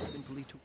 simply to...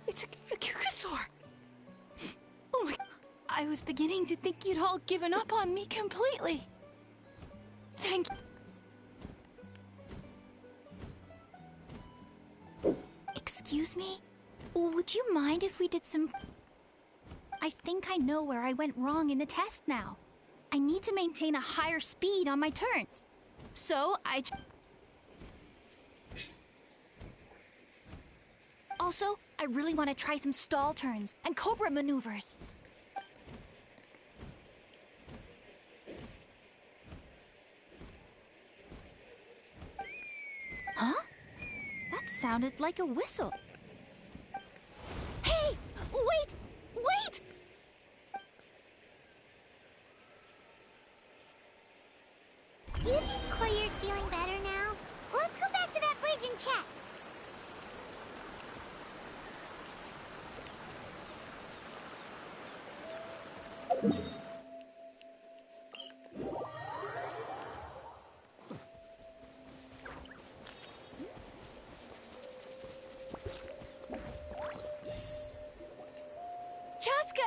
It's a Kukusaur! Oh my... I was beginning to think you'd all given up on me completely. Thank you. Excuse me? Would you mind if we did some... I think I know where I went wrong in the test now. I need to maintain a higher speed on my turns. So, Also, I really want to try some stall turns and cobra maneuvers. Huh? That sounded like a whistle. Hey! Wait! Wait! Do you think Koyer's feeling better now? Let's go back to that bridge and check. Chaska!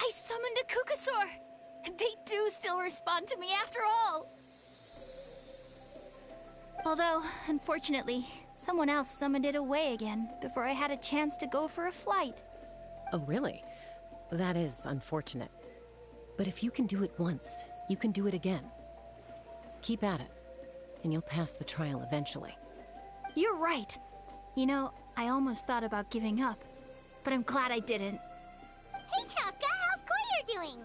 I summoned a Kukusaur! They do still respond to me after all! Although, unfortunately, someone else summoned it away again before I had a chance to go for a flight. Oh, really? That is unfortunate. But if you can do it once, you can do it again. Keep at it, and you'll pass the trial eventually. You're right. You know, I almost thought about giving up, but I'm glad I didn't. Hey, Chaska, how's Koyer doing?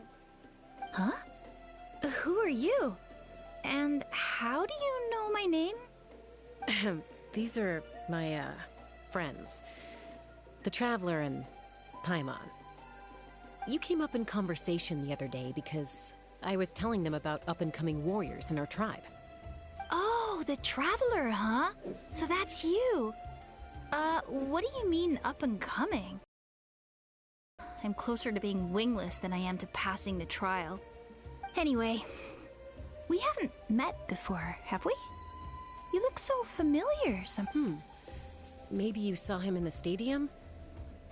Huh? Who are you? And how do you know my name? These are my, friends. The Traveler and Paimon. You came up in conversation the other day because I was telling them about up-and-coming warriors in our tribe. Oh, the Traveler, huh? So that's you. What do you mean up-and-coming? I'm closer to being wingless than I am to passing the trial. Anyway, we haven't met before, have we? You look so familiar. Maybe you saw him in the stadium?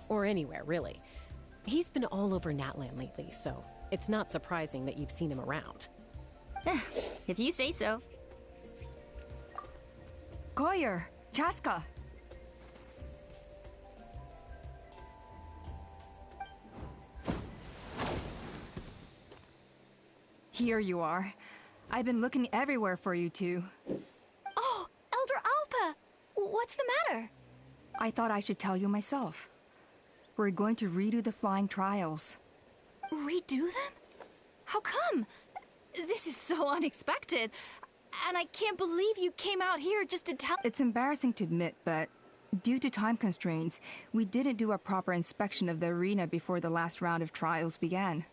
Or anywhere, really. He's been all over Natlan lately, so it's not surprising that you've seen him around. If you say so. Koyer, Chaska. Here you are. I've been looking everywhere for you two. Oh, Elder Alpa! What's the matter? I thought I should tell you myself. We're going to redo the flying trials. Redo them? How come? This is so unexpected. And I can't believe you came out here just to tell— It's embarrassing to admit, but due to time constraints, we didn't do a proper inspection of the arena before the last round of trials began.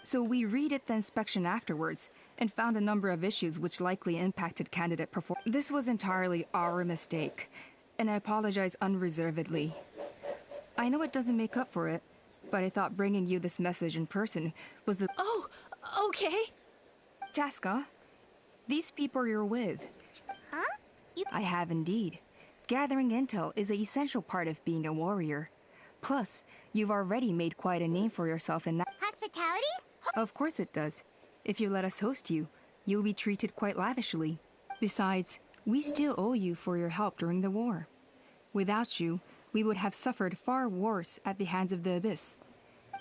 So we redid the inspection afterwards, and found a number of issues which likely impacted candidate performance. This was entirely our mistake, and I apologize unreservedly. I know it doesn't make up for it, but I thought bringing you this message in person was the— Oh, okay. Chaska, these people you're with. Huh? I have indeed. Gathering intel is an essential part of being a warrior. Plus, you've already made quite a name for yourself in that— Hospitality? Of course it does. If you let us host you, you'll be treated quite lavishly. Besides, we still owe you for your help during the war. Without you, we would have suffered far worse at the hands of the Abyss.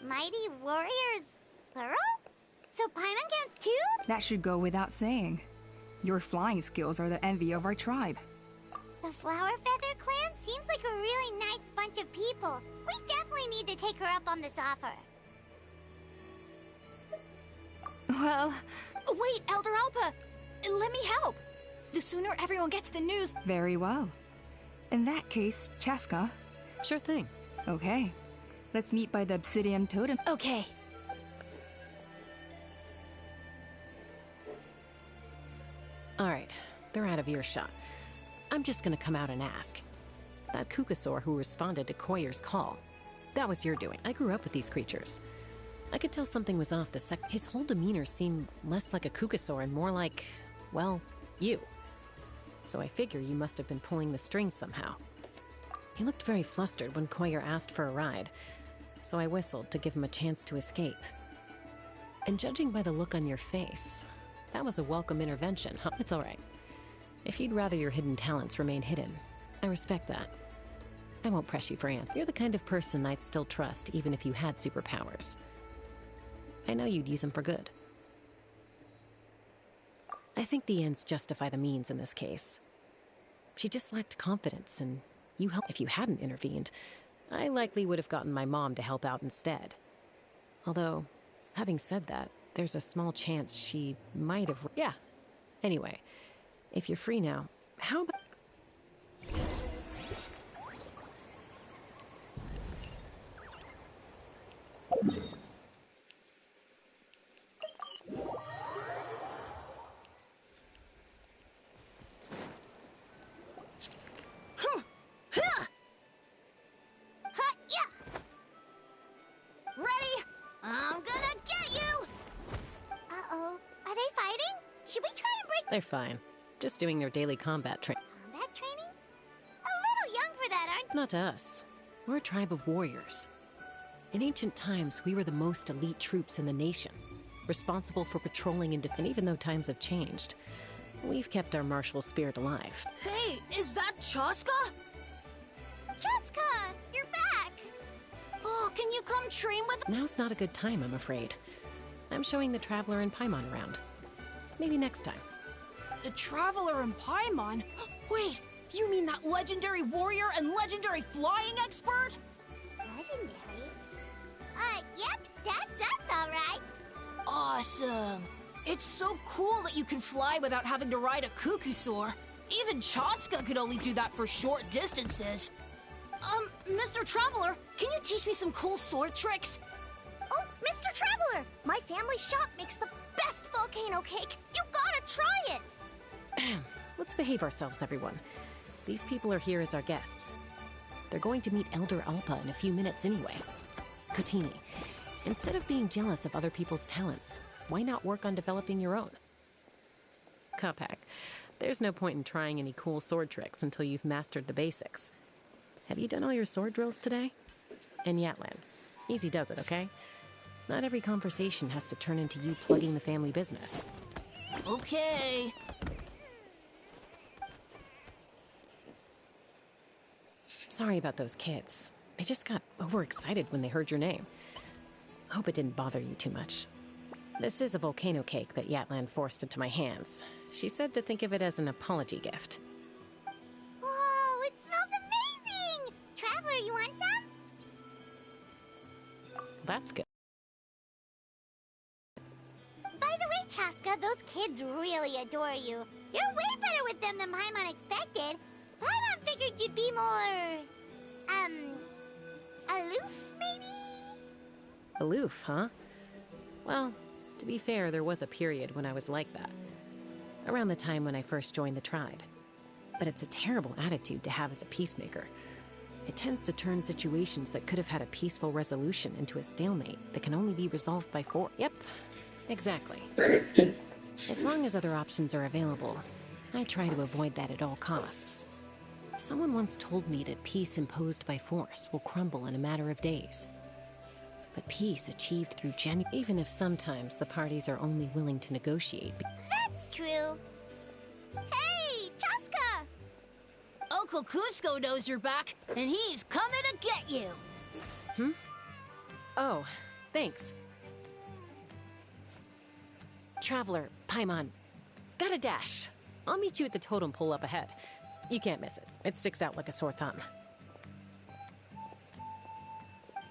Mighty warriors, plural? So Paimon counts too? That should go without saying. Your flying skills are the envy of our tribe. The Flower Feather clan seems like a really nice bunch of people. We definitely need to take her up on this offer. Well, Wait, Elder Alpa! Let me help! The sooner everyone gets the news... very well. In that case, Chaska. Sure thing. Okay. Let's meet by the Obsidian Totem. Okay. Alright, they're out of earshot. I'm just gonna come out and ask. That Kukasaur who responded to Koyer's call, that was your doing. I grew up with these creatures. I could tell something was off the his whole demeanor seemed less like a Kukasaur and more like, well, you. So I figure you must have been pulling the strings somehow. He looked very flustered when Koyer asked for a ride, so I whistled to give him a chance to escape. And judging by the look on your face, that was a welcome intervention, huh? It's all right. If you'd rather your hidden talents remain hidden, I respect that. I won't press you for answers. You're the kind of person I'd still trust even if you had superpowers. I know you'd use them for good. I think the ends justify the means in this case. She just lacked confidence, and you helped. If you hadn't intervened, I likely would have gotten my mom to help out instead. Although, having said that, there's a small chance she might have... Yeah. Anyway, if you're free now, how about... Ready? I'm gonna get you! Uh-oh. Are they fighting? Should we try and break They're fine. Just doing their daily combat training. combat training? A little young for that, aren't Not to us. We're a tribe of warriors. In ancient times, we were the most elite troops in the nation, responsible for patrolling and even though times have changed, we've kept our martial spirit alive. Hey, is that Chaska? Jessica! You're back! Oh, can you come train with... Now's not a good time, I'm afraid. I'm showing the Traveler and Paimon around. Maybe next time. The Traveler and Paimon? Wait, you mean that legendary warrior and legendary flying expert? Legendary? Yep, that's us, alright. Awesome. It's so cool that you can fly without having to ride a Kukusaur. Even Chaska could only do that for short distances. Mr. Traveler, can you teach me some cool sword tricks? Oh, Mr. Traveler! My family shop makes the best volcano cake! You gotta try it! Let's behave ourselves, everyone. These people are here as our guests. They're going to meet Elder Alpa in a few minutes anyway. Kotini, instead of being jealous of other people's talents, why not work on developing your own? Kapak, there's no point in trying any cool sword tricks until you've mastered the basics. Have you done all your sword drills today? And Yatlan, easy does it, okay? Not every conversation has to turn into you plugging the family business. Okay. Sorry about those kids. They just got overexcited when they heard your name. Hope it didn't bother you too much. This is a volcano cake that Yatlan forced into my hands. She said to think of it as an apology gift. Whoa, it smells amazing! Traveler, you want some? That's good. By the way, Chaska, those kids really adore you. You're way better with them than Paimon expected. Paimon figured you'd be more... aloof, maybe? Aloof, huh? Well, to be fair, there was a period when I was like that. Around the time when I first joined the tribe. But it's a terrible attitude to have as a peacemaker. It tends to turn situations that could have had a peaceful resolution into a stalemate that can only be resolved by force. Yep, exactly. As long as other options are available, I try to avoid that at all costs. Someone once told me that peace imposed by force will crumble in a matter of days. But peace achieved through even if sometimes the parties are only willing to negotiate. That's true. Hey, Chaska! Uncle Cusco knows you're back, and he's coming to get you. Oh, thanks. Traveler, Paimon, gotta dash. I'll meet you at the totem pole up ahead. You can't miss it. It sticks out like a sore thumb.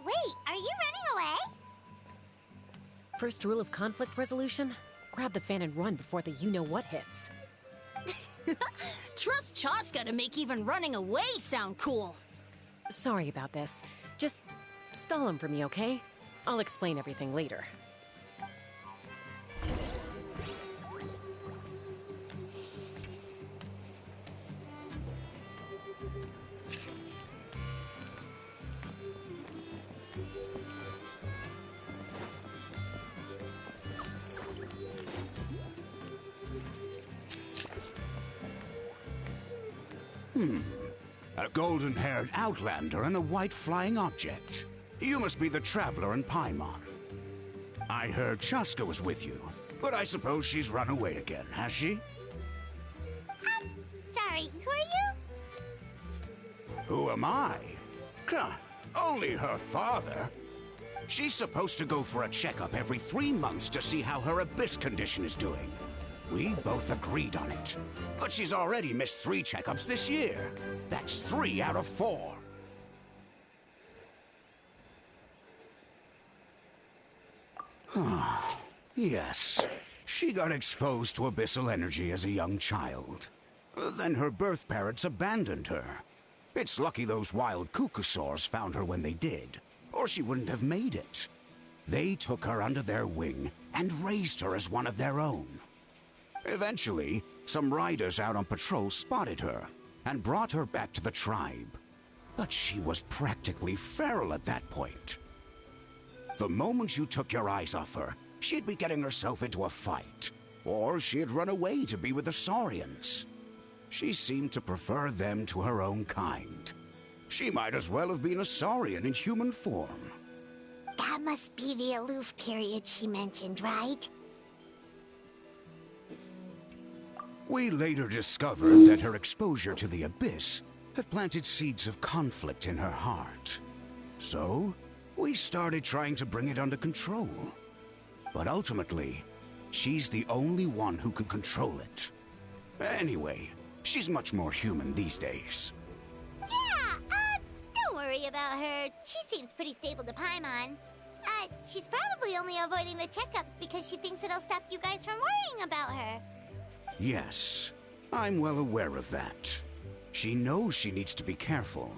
Wait, are you running away? First rule of conflict resolution? Grab the fan and run before the you-know-what hits. Trust Chaska to make even running away sound cool. Sorry about this. Just stall him for me, okay? I'll explain everything later. A golden-haired outlander and a white flying object. You must be the traveler in Paimon. I heard Chaska was with you, but I suppose she's run away again, has she? Sorry, who are you? Who am I? Only her father. She's supposed to go for a checkup every 3 months to see how her abyss condition is doing. We both agreed on it. But she's already missed 3 checkups this year. That's 3 out of 4. Yes. She got exposed to abyssal energy as a young child. Then her birth parents abandoned her. It's lucky those wild cuckoosaurs found her when they did, or she wouldn't have made it. They took her under their wing and raised her as one of their own. Eventually, some riders out on patrol spotted her and brought her back to the tribe. But she was practically feral at that point. The moment you took your eyes off her, she'd be getting herself into a fight, or she'd run away to be with the Saurians. She seemed to prefer them to her own kind. She might as well have been a Saurian in human form. That must be the aloof period she mentioned, right? We later discovered that her exposure to the abyss had planted seeds of conflict in her heart. So, we started trying to bring it under control. But ultimately, she's the only one who can control it. Anyway, she's much more human these days. Yeah, don't worry about her. She seems pretty stable to Paimon. She's probably only avoiding the checkups because she thinks it'll stop you guys from worrying about her. Yes, I'm well aware of that. She knows she needs to be careful.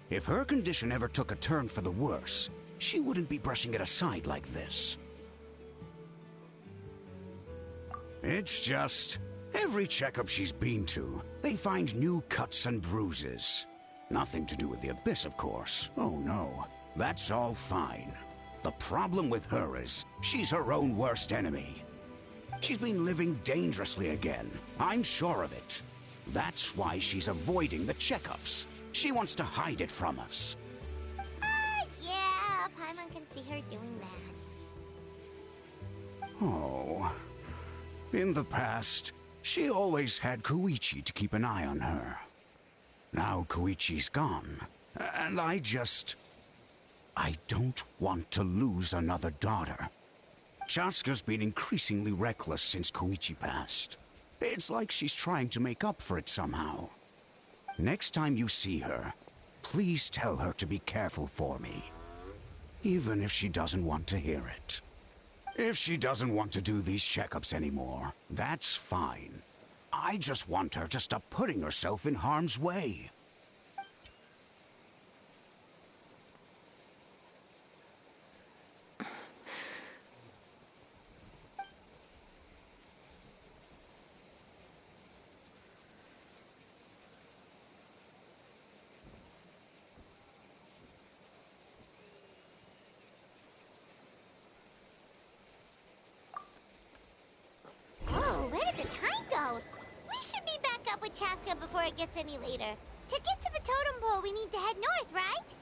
If her condition ever took a turn for the worse, she wouldn't be brushing it aside like this. It's just, every checkup she's been to, they find new cuts and bruises. Nothing to do with the abyss, of course. Oh no, that's all fine. The problem with her is, she's her own worst enemy. She's been living dangerously again. I'm sure of it. That's why she's avoiding the checkups. She wants to hide it from us. Yeah, Paimon can see her doing that. Oh. In the past, she always had Koichi to keep an eye on her. Now Koichi's gone, and I don't want to lose another daughter. Chaska's been increasingly reckless since Koichi passed. It's like she's trying to make up for it somehow. Next time you see her, please tell her to be careful for me. Even if she doesn't want to hear it. If she doesn't want to do these checkups anymore, that's fine. I just want her to stop putting herself in harm's way. Whoa, where did the time go? We should be back up with Chaska before it gets any later. To get to the totem pole, we need to head north, right?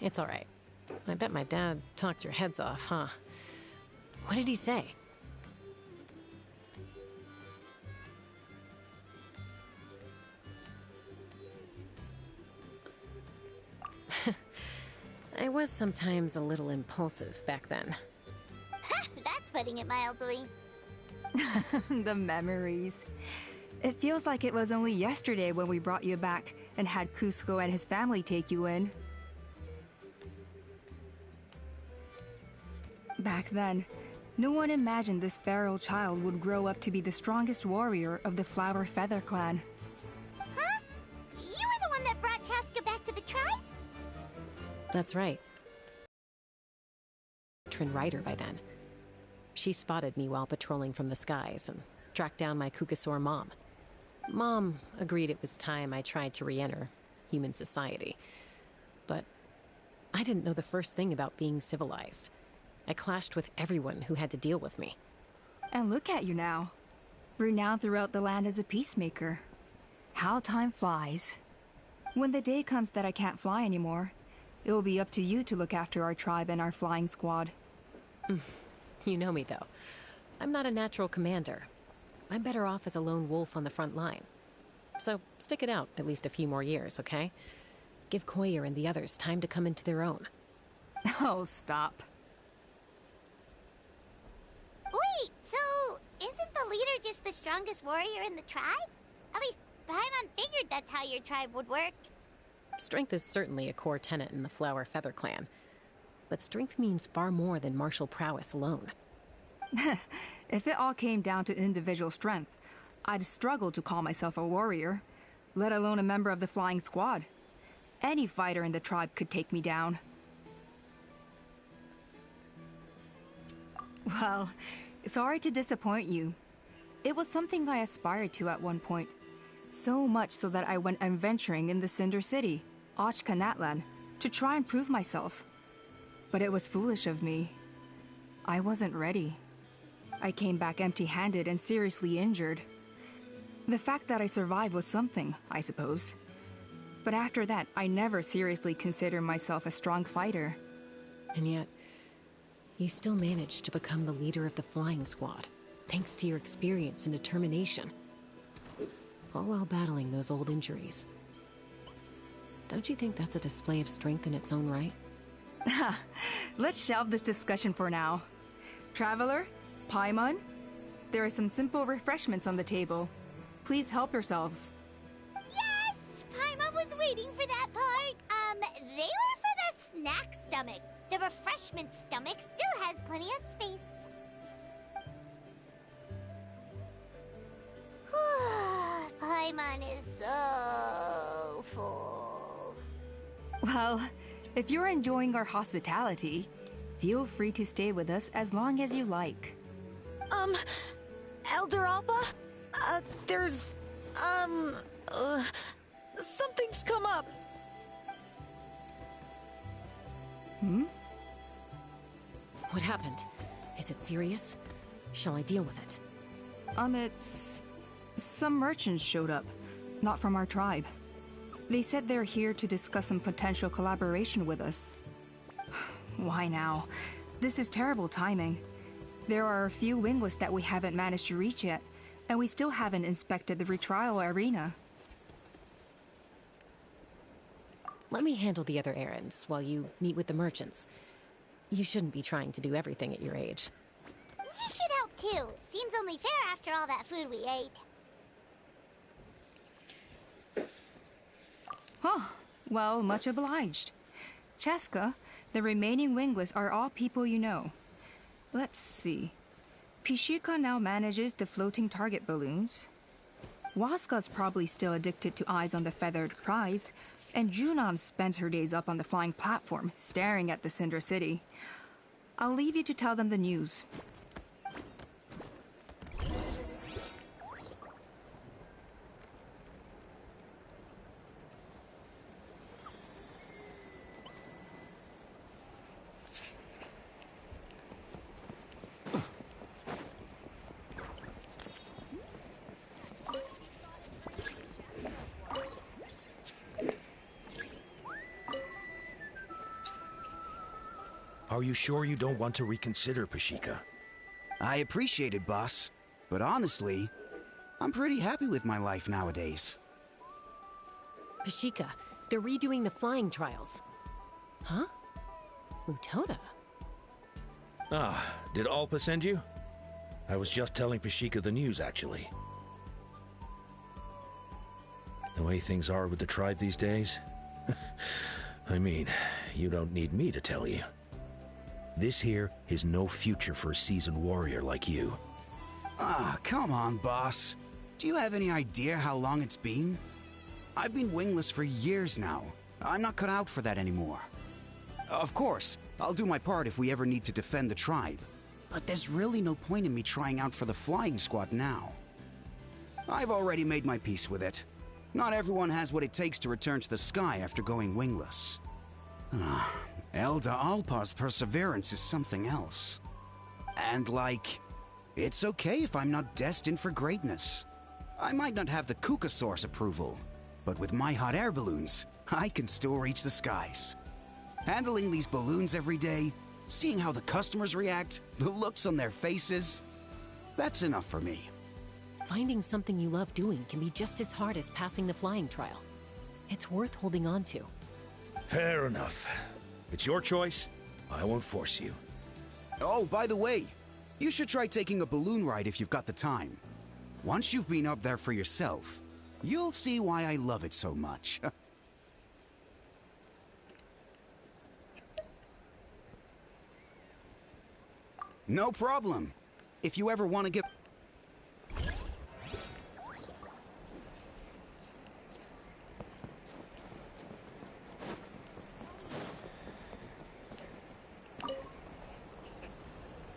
It's all right. I bet my dad talked your heads off, huh? What did he say? I was sometimes a little impulsive back then. That's putting it mildly. The memories. It feels like it was only yesterday when we brought you back and had Cusco and his family take you in. Back then, no one imagined this feral child would grow up to be the strongest warrior of the Flower Feather clan. Huh? You were the one that brought Chaska back to the tribe? That's right. Veteran rider by then. She spotted me while patrolling from the skies and tracked down my Kukasaur mom. Mom agreed it was time I tried to re-enter human society. But I didn't know the first thing about being civilized. I clashed with everyone who had to deal with me. And look at you now. Renowned throughout the land as a peacemaker. How time flies. When the day comes that I can't fly anymore, it will be up to you to look after our tribe and our flying squad. You know me, though. I'm not a natural commander. I'm better off as a lone wolf on the front line. So stick it out at least a few more years, okay? Give Koyer and the others time to come into their own. Oh, stop. Wait, so isn't the leader just the strongest warrior in the tribe? At least Paimon figured that's how your tribe would work. Strength is certainly a core tenet in the Flower Feather clan. But strength means far more than martial prowess alone. If it all came down to individual strength, I'd struggle to call myself a warrior, let alone a member of the flying squad. Any fighter in the tribe could take me down. Well, sorry to disappoint you. It was something I aspired to at one point. So much so that I went adventuring in the Cinder City, Tlalocan, to try and prove myself. But it was foolish of me. I wasn't ready. I came back empty-handed and seriously injured. The fact that I survived was something, I suppose. But after that, I never seriously considered myself a strong fighter. And yet, you still managed to become the leader of the flying squad, thanks to your experience and determination. All while battling those old injuries. Don't you think that's a display of strength in its own right? Let's shelve this discussion for now. Traveler, Paimon, there are some simple refreshments on the table. Please help yourselves. Yes! Paimon was waiting for that part. They were for the snack stomach. The refreshment stomach still has plenty of space. Paimon is so full. Well, if you're enjoying our hospitality, feel free to stay with us as long as you like. Elder Alba? Something's come up. What happened? Is it serious? Shall I deal with it? It's... Some merchants showed up, not from our tribe. They said they're here to discuss some potential collaboration with us. Why now? This is terrible timing. There are a few wingless that we haven't managed to reach yet, and we still haven't inspected the retrial arena. Let me handle the other errands while you meet with the merchants. You shouldn't be trying to do everything at your age. You should help too. Seems only fair after all that food we ate. Huh. Well, much obliged. Chaska, the remaining wingless are all people you know. Let's see. Pishika now manages the floating target balloons. Waska's probably still addicted to eyes on the feathered prize, and Junon spends her days up on the flying platform, staring at the Cinder City. I'll leave you to tell them the news. Are you sure you don't want to reconsider, Pashika? I appreciate it, boss. But honestly, I'm pretty happy with my life nowadays. Pashika, they're redoing the flying trials. Huh? Mutoda? Ah, did Alpa send you? I was just telling Pashika the news, actually. The way things are with the tribe these days? I mean, you don't need me to tell you. This here is no future for a seasoned warrior like you. Ah, come on, boss. Do you have any idea how long it's been? I've been wingless for years now. I'm not cut out for that anymore. Of course, I'll do my part if we ever need to defend the tribe. But there's really no point in me trying out for the flying squad now. I've already made my peace with it. Not everyone has what it takes to return to the sky after going wingless. Elder Alpa's perseverance is something else. And it's okay if I'm not destined for greatness. I might not have the Kukasaur's approval, but with my hot air balloons, I can still reach the skies. Handling these balloons every day, seeing how the customers react, the looks on their faces, that's enough for me. Finding something you love doing can be just as hard as passing the flying trial. It's worth holding on to. Fair enough. It's your choice. I won't force you. Oh, by the way, you should try taking a balloon ride if you've got the time. Once you've been up there for yourself, you'll see why I love it so much. No problem. If you ever want to get...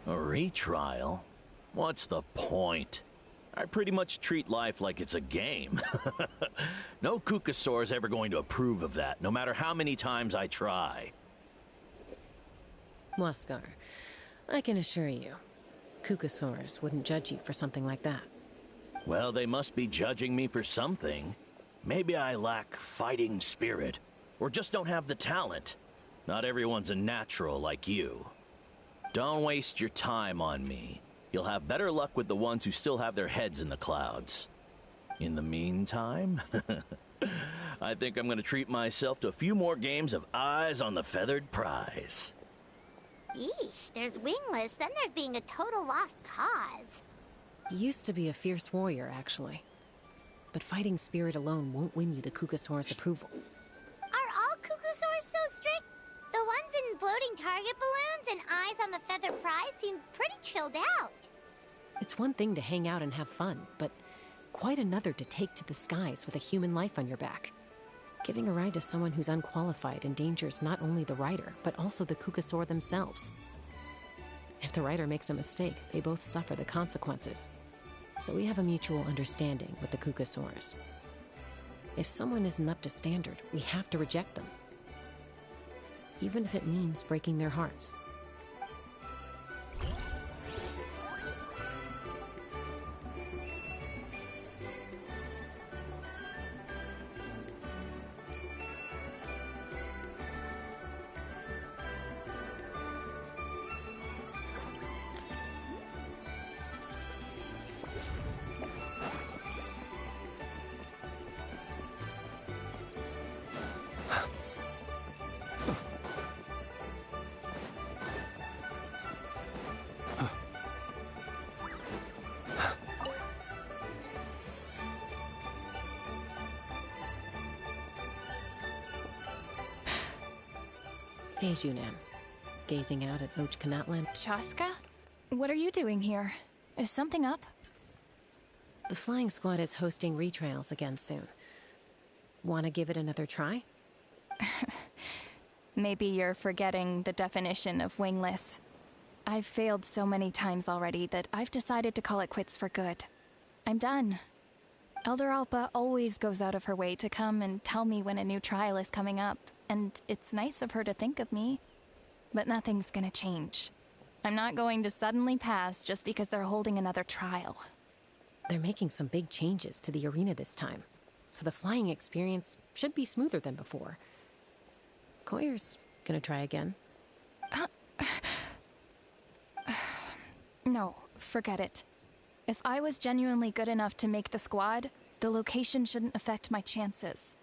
A retrial? What's the point? I pretty much treat life like it's a game. No Kukasaur is ever going to approve of that, no matter how many times I try. Waskar, I can assure you, Kukasaurs wouldn't judge you for something like that. Well, they must be judging me for something. Maybe I lack fighting spirit, or just don't have the talent. Not everyone's a natural like you. Don't waste your time on me. You'll have better luck with the ones who still have their heads in the clouds. In the meantime, I think I'm going to treat myself to a few more games of Eyes on the Feathered Prize. Yeesh, there's wingless, then there's being a total lost cause. He used to be a fierce warrior, actually. But fighting spirit alone won't win you the Kukasaur's approval. Are all Kukasaurs so strict? The ones in floating target balloons and Eyes on the Feathered Prize seem pretty chilled out. It's one thing to hang out and have fun, but quite another to take to the skies with a human life on your back. Giving a ride to someone who's unqualified endangers not only the rider, but also the Kukasaur themselves. If the rider makes a mistake, they both suffer the consequences. So we have a mutual understanding with the Kukasaurs. If someone isn't up to standard, we have to reject them. Even if it means breaking their hearts. Hey, Junan. Gazing out at Ochkanatlan. Chaska? What are you doing here? Is something up? The flying squad is hosting retrials again soon. Want to give it another try? Maybe you're forgetting the definition of wingless. I've failed so many times already that I've decided to call it quits for good. I'm done. Elder Alpa always goes out of her way to come and tell me when a new trial is coming up, and it's nice of her to think of me. But nothing's gonna change. I'm not going to suddenly pass just because they're holding another trial. They're making some big changes to the arena this time, so the flying experience should be smoother than before. Koyer's gonna try again. No, forget it. If I was genuinely good enough to make the squad, the location shouldn't affect my chances.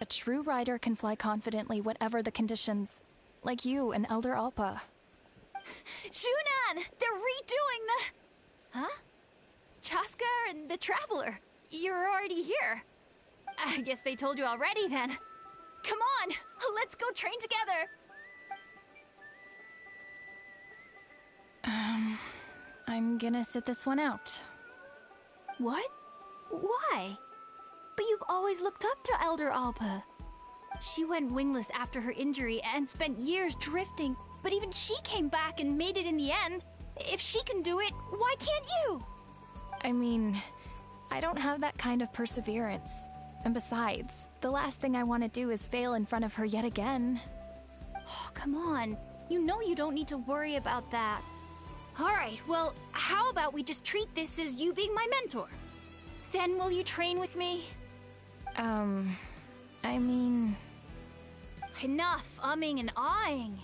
A true rider can fly confidently whatever the conditions, like you and Elder Alpa. Shunan! They're redoing the... Huh? Chaska and the Traveler. You're already here. I guess they told you already then. Come on, let's go train together. I'm gonna sit this one out. What? Why? But you've always looked up to Elder Alpa. She went wingless after her injury and spent years drifting, but even she came back and made it in the end. If she can do it, why can't you? I mean, I don't have that kind of perseverance. And besides, the last thing I want to do is fail in front of her yet again. Oh, come on. You know you don't need to worry about that. Alright, well, how about we just treat this as you being my mentor? Then will you train with me? I mean... Enough umming and ahhing.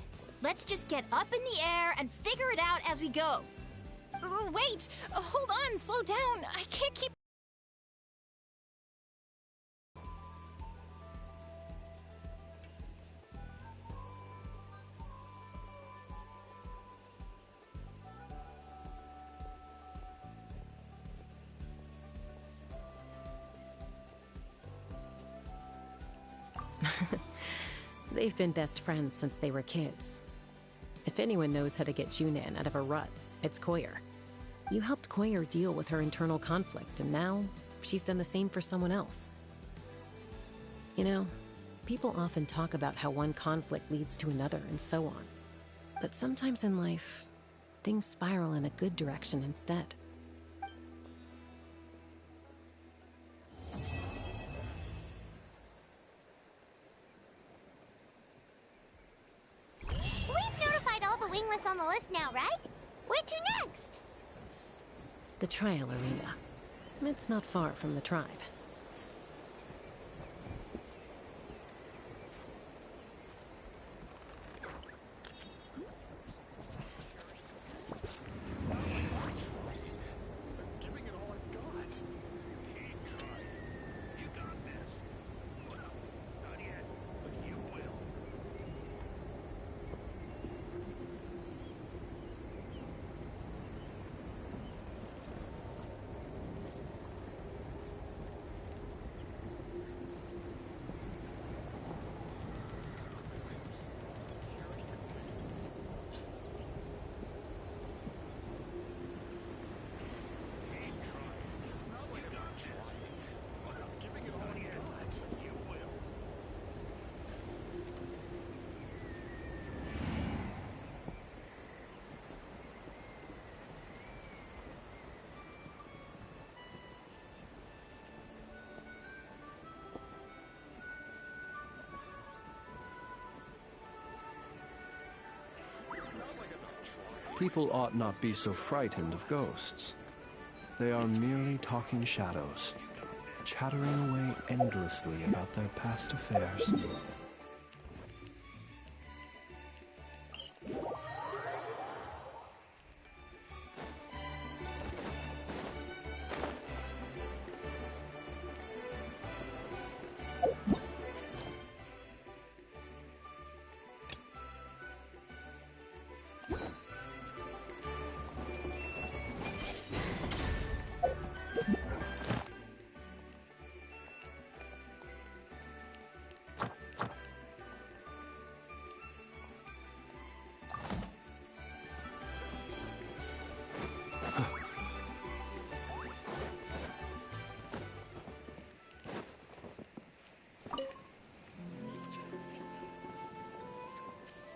Let's just get up in the air and figure it out as we go. Wait! Hold on, slow down. I can't keep... They've been best friends since they were kids. If anyone knows how to get Junan out of a rut, it's Koyer. You helped Koyer deal with her internal conflict, and now she's done the same for someone else. You know, people often talk about how one conflict leads to another and so on. But sometimes in life, things spiral in a good direction instead. We've notified all the wingless on the list now, right? Where to next? The trial arena. It's not far from the tribe. People ought not be so frightened of ghosts. They are merely talking shadows, chattering away endlessly about their past affairs.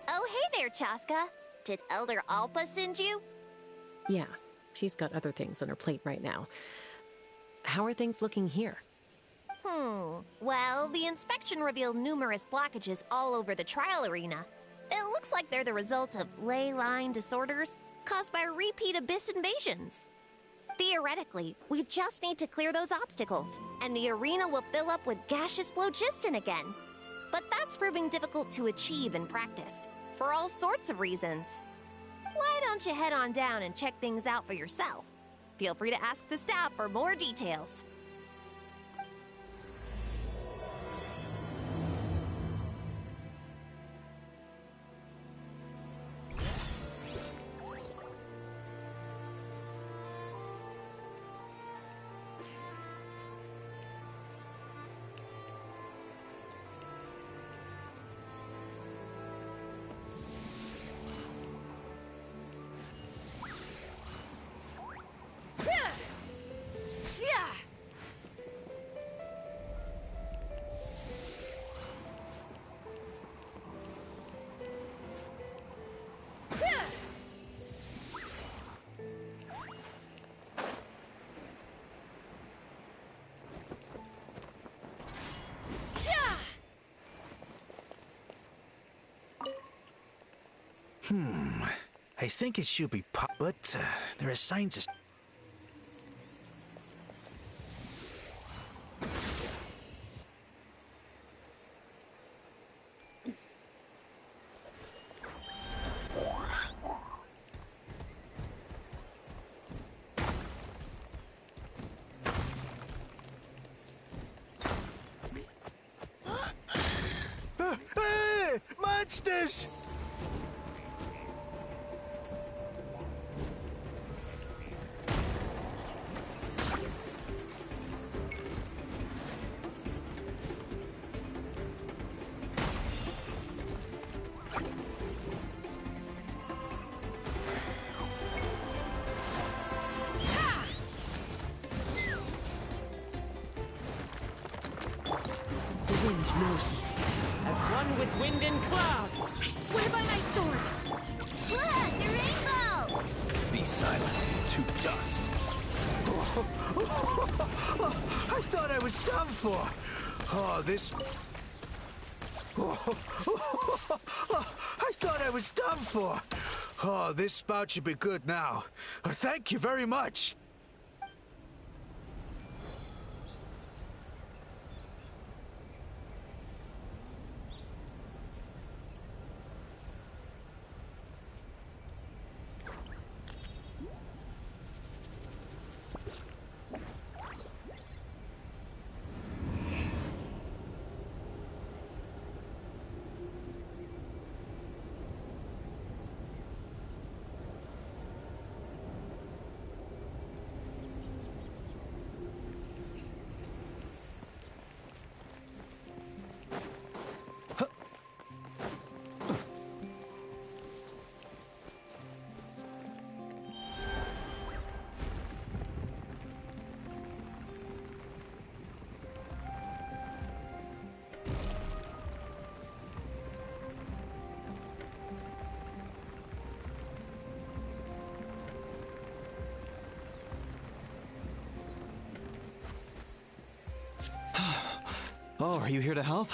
Oh, hey there, Chaska. Did Elder Alpa send you? Yeah, she's got other things on her plate right now. How are things looking here? Well, the inspection revealed numerous blockages all over the trial arena. It looks like they're the result of ley line disorders caused by repeat abyss invasions. Theoretically, we just need to clear those obstacles, and the arena will fill up with gaseous phlogiston again. But that's proving difficult to achieve in practice, for all sorts of reasons. Why don't you head on down and check things out for yourself? Feel free to ask the staff for more details. I think it should be but there are signs of... Monsters! Wind knows me. As one with wind and cloud, I swear by my sword. Look, the rainbow! Be silent, to dust. I thought I was done for. Oh, this... I thought I was done for. Oh, this spout should be good now. Thank you very much. Oh, are you here to help?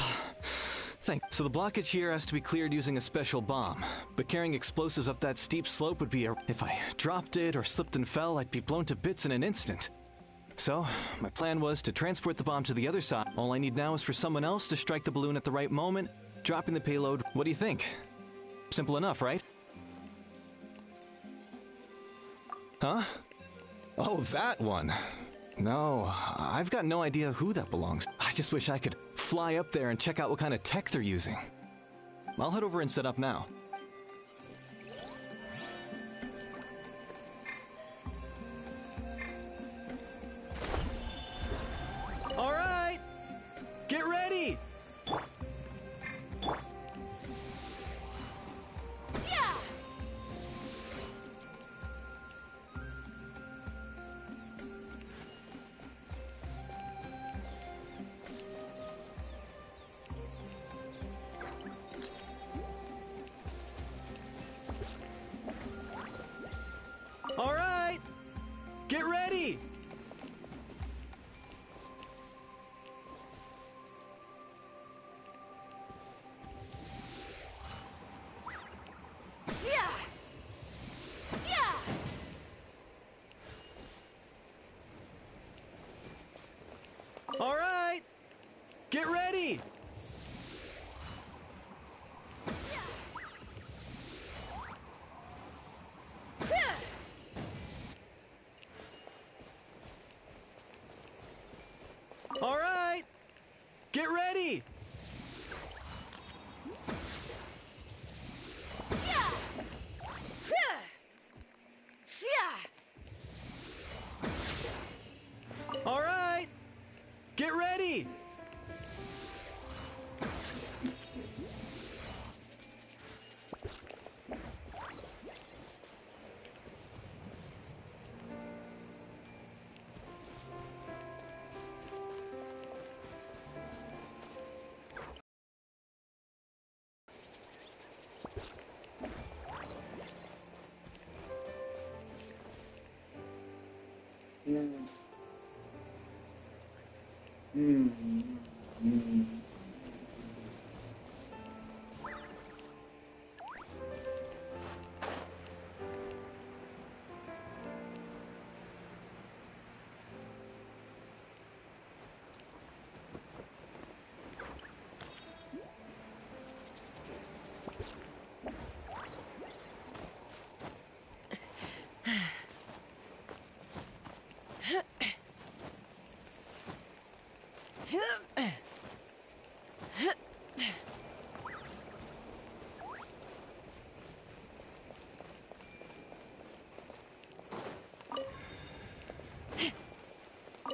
So the blockage here has to be cleared using a special bomb, but carrying explosives up that steep slope would be if I dropped it or slipped and fell, I'd be blown to bits in an instant. So, my plan was to transport the bomb to the other side. All I need now is for someone else to strike the balloon at the right moment, dropping the payload. What do you think? Simple enough, right? Huh? Oh, that one. No, I've got no idea who that belongs to. I just wish I could fly up there and check out what kind of tech they're using. I'll head over and set up now. All right! Get ready! All right! Get ready! All right! Get ready!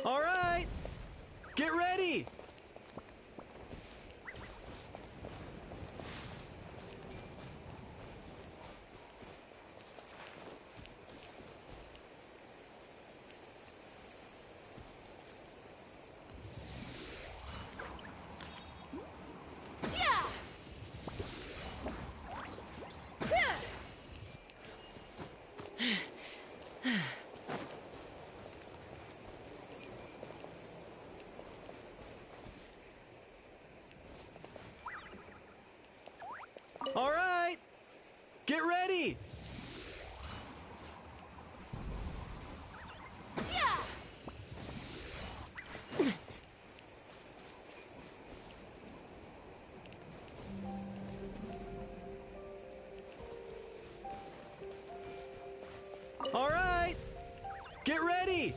All right, get ready. All right, get ready. All right, get ready.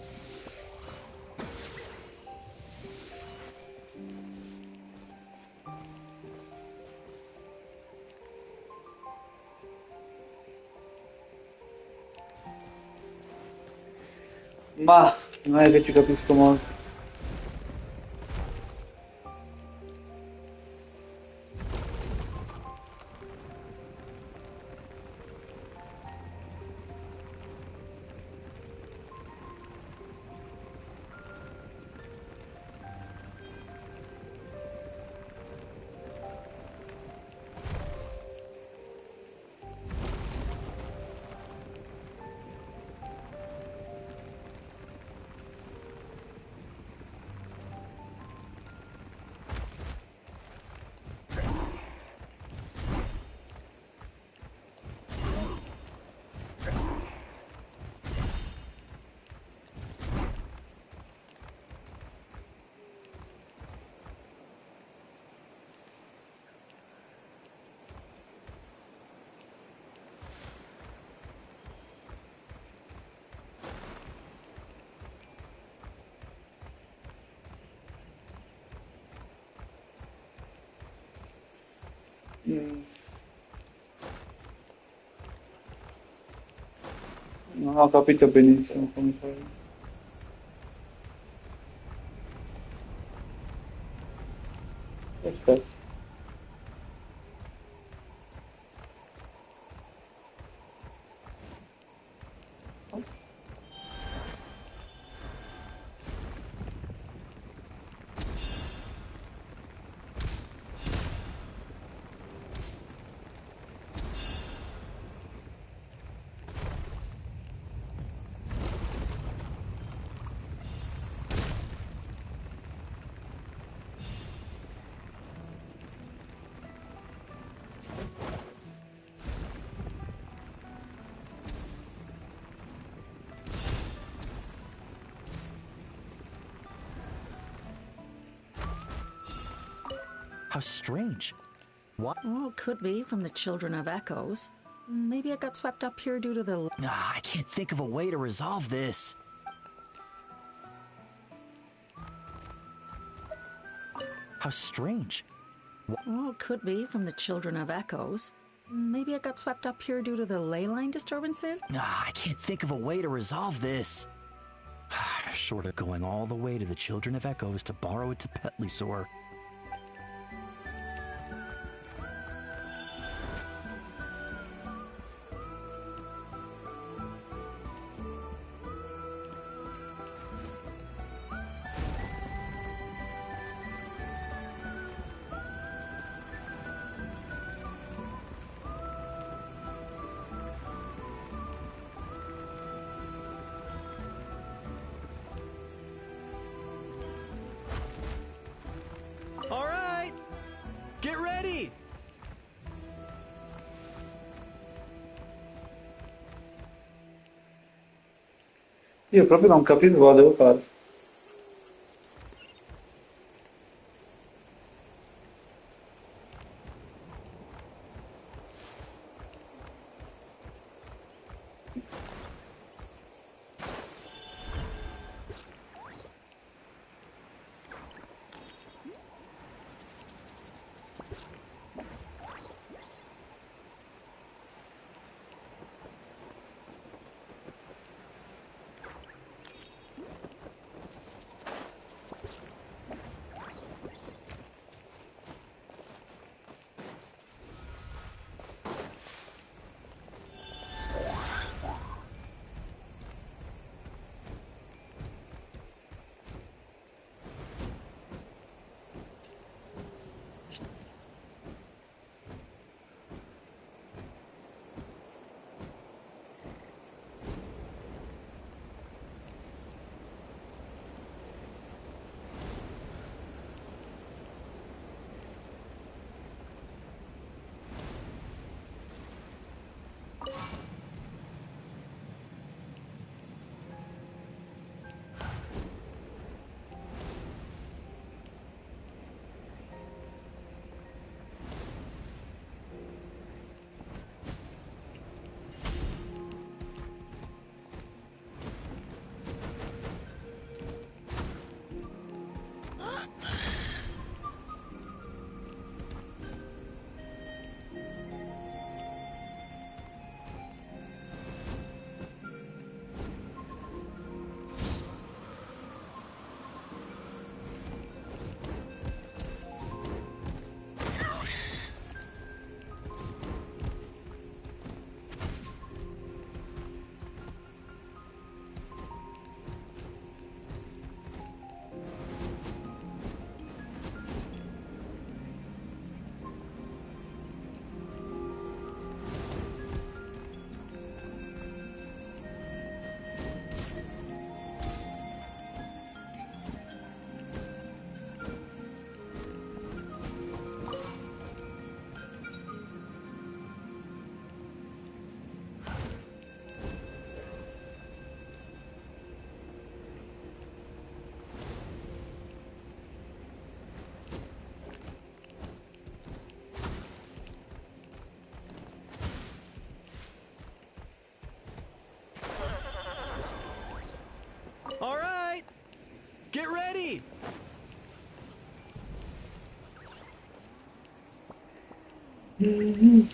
Ma, non è che ci capisco molto. Non ho capito benissimo come fare. Aspetta. How strange. What? Well, could be from the Children of Echoes. Maybe I got swept up here due to the... I can't think of a way to resolve this. How strange. What? Well, could be from the Children of Echoes. Maybe I got swept up here due to the ley line disturbances? I can't think of a way to resolve this. Short of going all the way to the Children of Echoes to borrow it to Petlisaur. Get ready! Io proprio non capisco cosa devo fare. All right! Get ready! The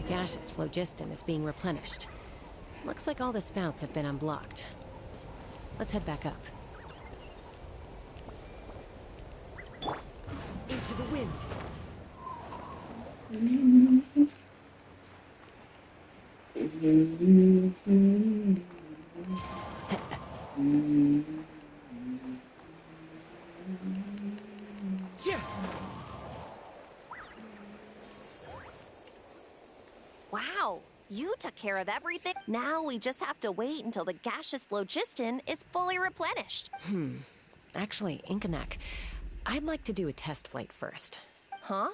gaseous phlogiston is being replenished. Looks like all the spouts have been unblocked. Let's head back up. Into the wind. Wow, you took care of everything. Now we just have to wait until the gaseous phlogiston is fully replenished. Actually, Inkanak, I'd like to do a test flight first. Huh?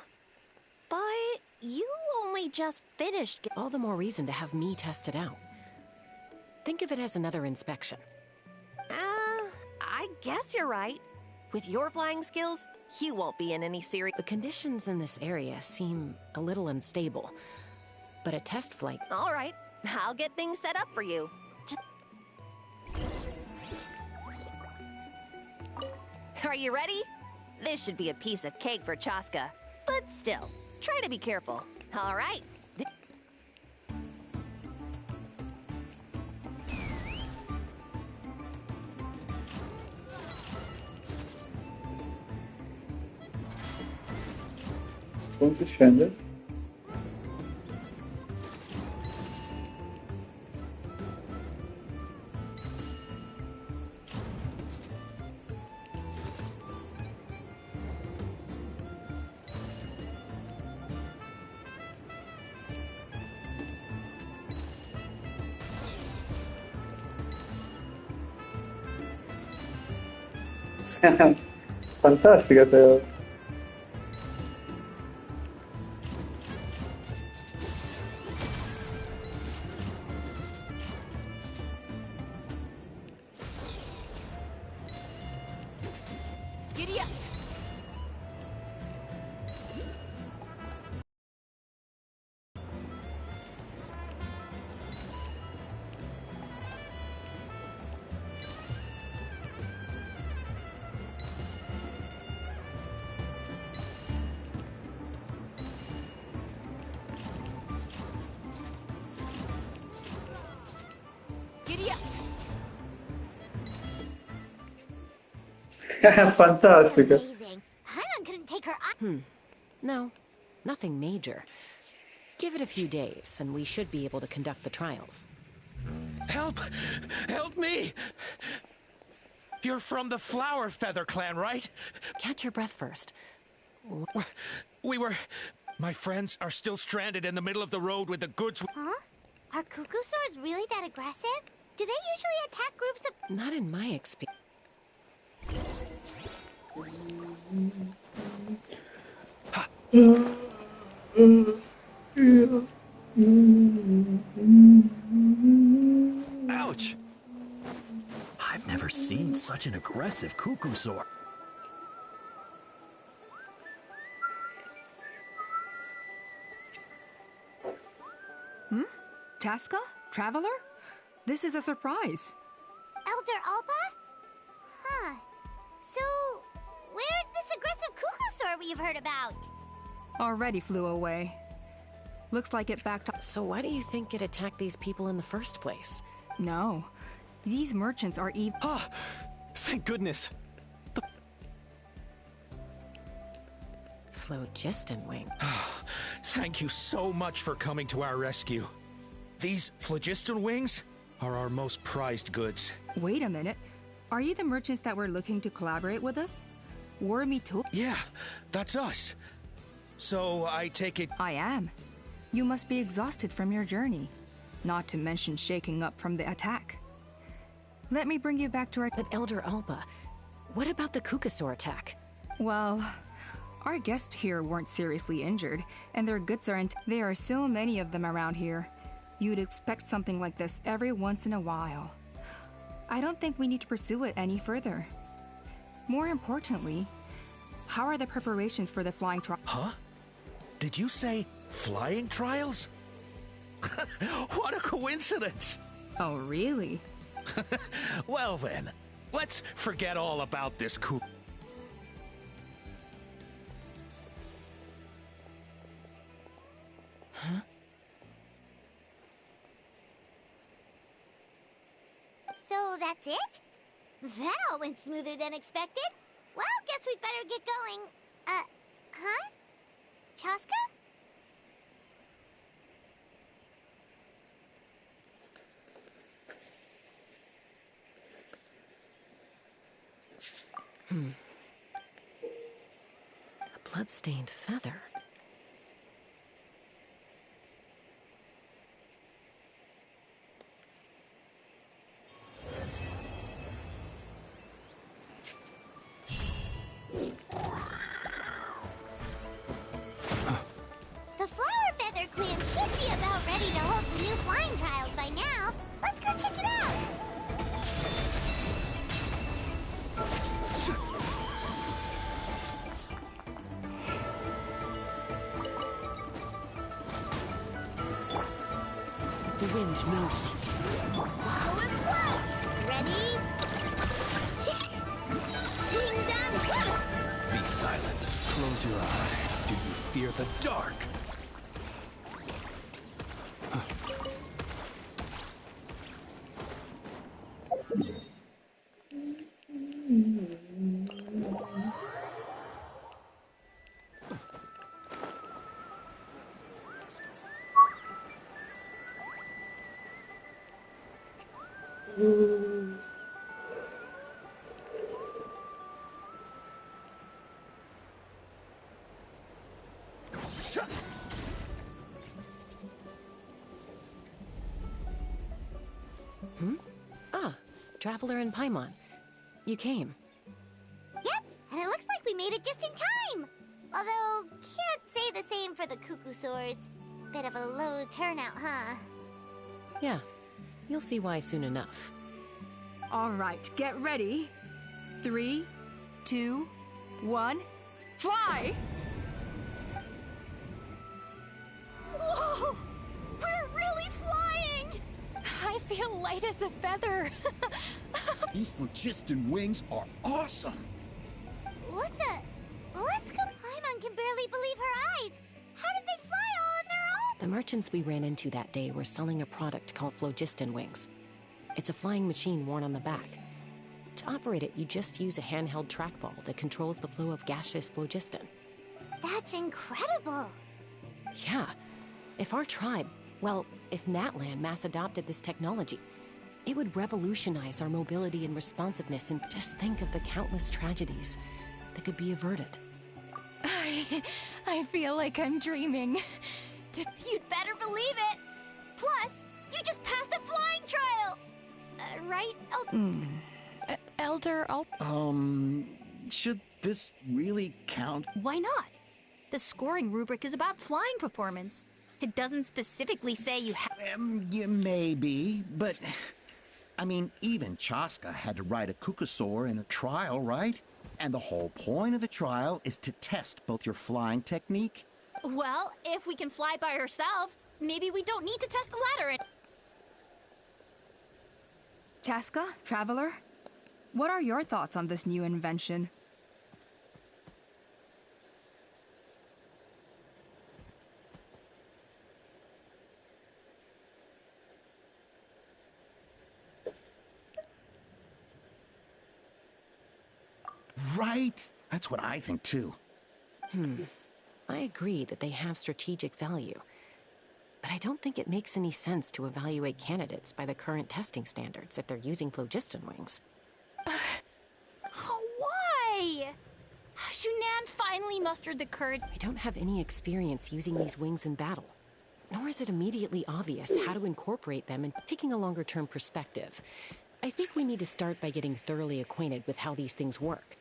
But you only just finished. All the more reason to have me test it out. Think of it as another inspection. I guess you're right. With your flying skills, you won't be in any serious. The conditions in this area seem a little unstable. But a test flight... All right, I'll get things set up for you. Are you ready? This should be a piece of cake for Chaska. But still, try to be careful. All right. Come si scende? Fantastica sta. Giddy up! Giddy up! Fantastica. Amazing. Paimon couldn't take her eye. No, nothing major. Give it a few days, and we should be able to conduct the trials. Help! Help me! You're from the Flower Feather clan, right? Catch your breath first. We were... My friends are still stranded in the middle of the road with the goods... Huh? Are cuckoo swords really that aggressive? Do they usually attack groups of... Not in my experience. Ouch! I've never seen such an aggressive cuckoo sword. Tasca? Traveler? This is a surprise. Elder Alpa? Huh. So, where's this aggressive cuckoo sword we've heard about? Already flew away. Looks like it backed up. So why do you think it attacked these people in the first place? No. These merchants are evil. Ah! Thank goodness! Phlogiston wing. Thank you so much for coming to our rescue. These phlogiston wings are our most prized goods. Wait a minute. Are you the merchants that were looking to collaborate with us? Wormy too? Yeah, that's us. So I take it... I am. You must be exhausted from your journey. Not to mention shaking up from the attack. Let me bring you back to our... But Elder Alba, what about the Kukasaur attack? Well, our guests here weren't seriously injured, and their goods aren't... There are so many of them around here. You'd expect something like this every once in a while. I don't think we need to pursue it any further. More importantly, how are the preparations for the flying trial? Huh? Did you say flying trials? What a coincidence! Oh, really? Well then, let's forget all about this coup. Huh? So that's it? That all went smoother than expected. Well, guess we'd better get going. Huh? Chaska? A blood-stained feather. The Flower Feather Clan should be about ready to hold the new flying trials by now. Let's go check it out. The wind knows me. Go as well. Ready? Wings on. Be silent. Close your eyes. Do you fear the dark? Traveler and Paimon. You came. made it just in time. Although, can't say the same for the Cuckoosaurs. Bit of a low turnout, huh? Yeah, you'll see why soon enough. All right, get ready. 3, 2, 1, fly! Whoa! We're really flying! I feel light as a feather. These phlogiston wings are awesome! What the? Let's go. Paimon can barely believe her eyes. How did they fly all on their own? The merchants we ran into that day were selling a product called phlogiston wings. It's a flying machine worn on the back. To operate it, you just use a handheld trackball that controls the flow of gaseous phlogiston. That's incredible. Yeah. If our tribe, well, if Natlan mass adopted this technology, it would revolutionize our mobility and responsiveness, and just think of the countless tragedies that could be averted. I feel like I'm dreaming. You'd better believe it. Plus, you just passed the flying trial. Right? Elder Should this really count? Why not? The scoring rubric is about flying performance. It doesn't specifically say you have... Yeah, maybe, but... I mean, even Chaska had to ride a Cuckoosaur in a trial, right? And the whole point of the trial is to test both your flying technique. Well, if we can fly by ourselves, maybe we don't need to test the ladder. Chaska, Traveler, what are your thoughts on this new invention? Right? That's what I think, too. I agree that they have strategic value. But I don't think it makes any sense to evaluate candidates by the current testing standards if they're using phlogiston wings. Why? Shunan finally mustered the courage. I don't have any experience using these wings in battle. Nor is it immediately obvious how to incorporate them and taking a longer-term perspective. I think we need to start by getting thoroughly acquainted with how these things work.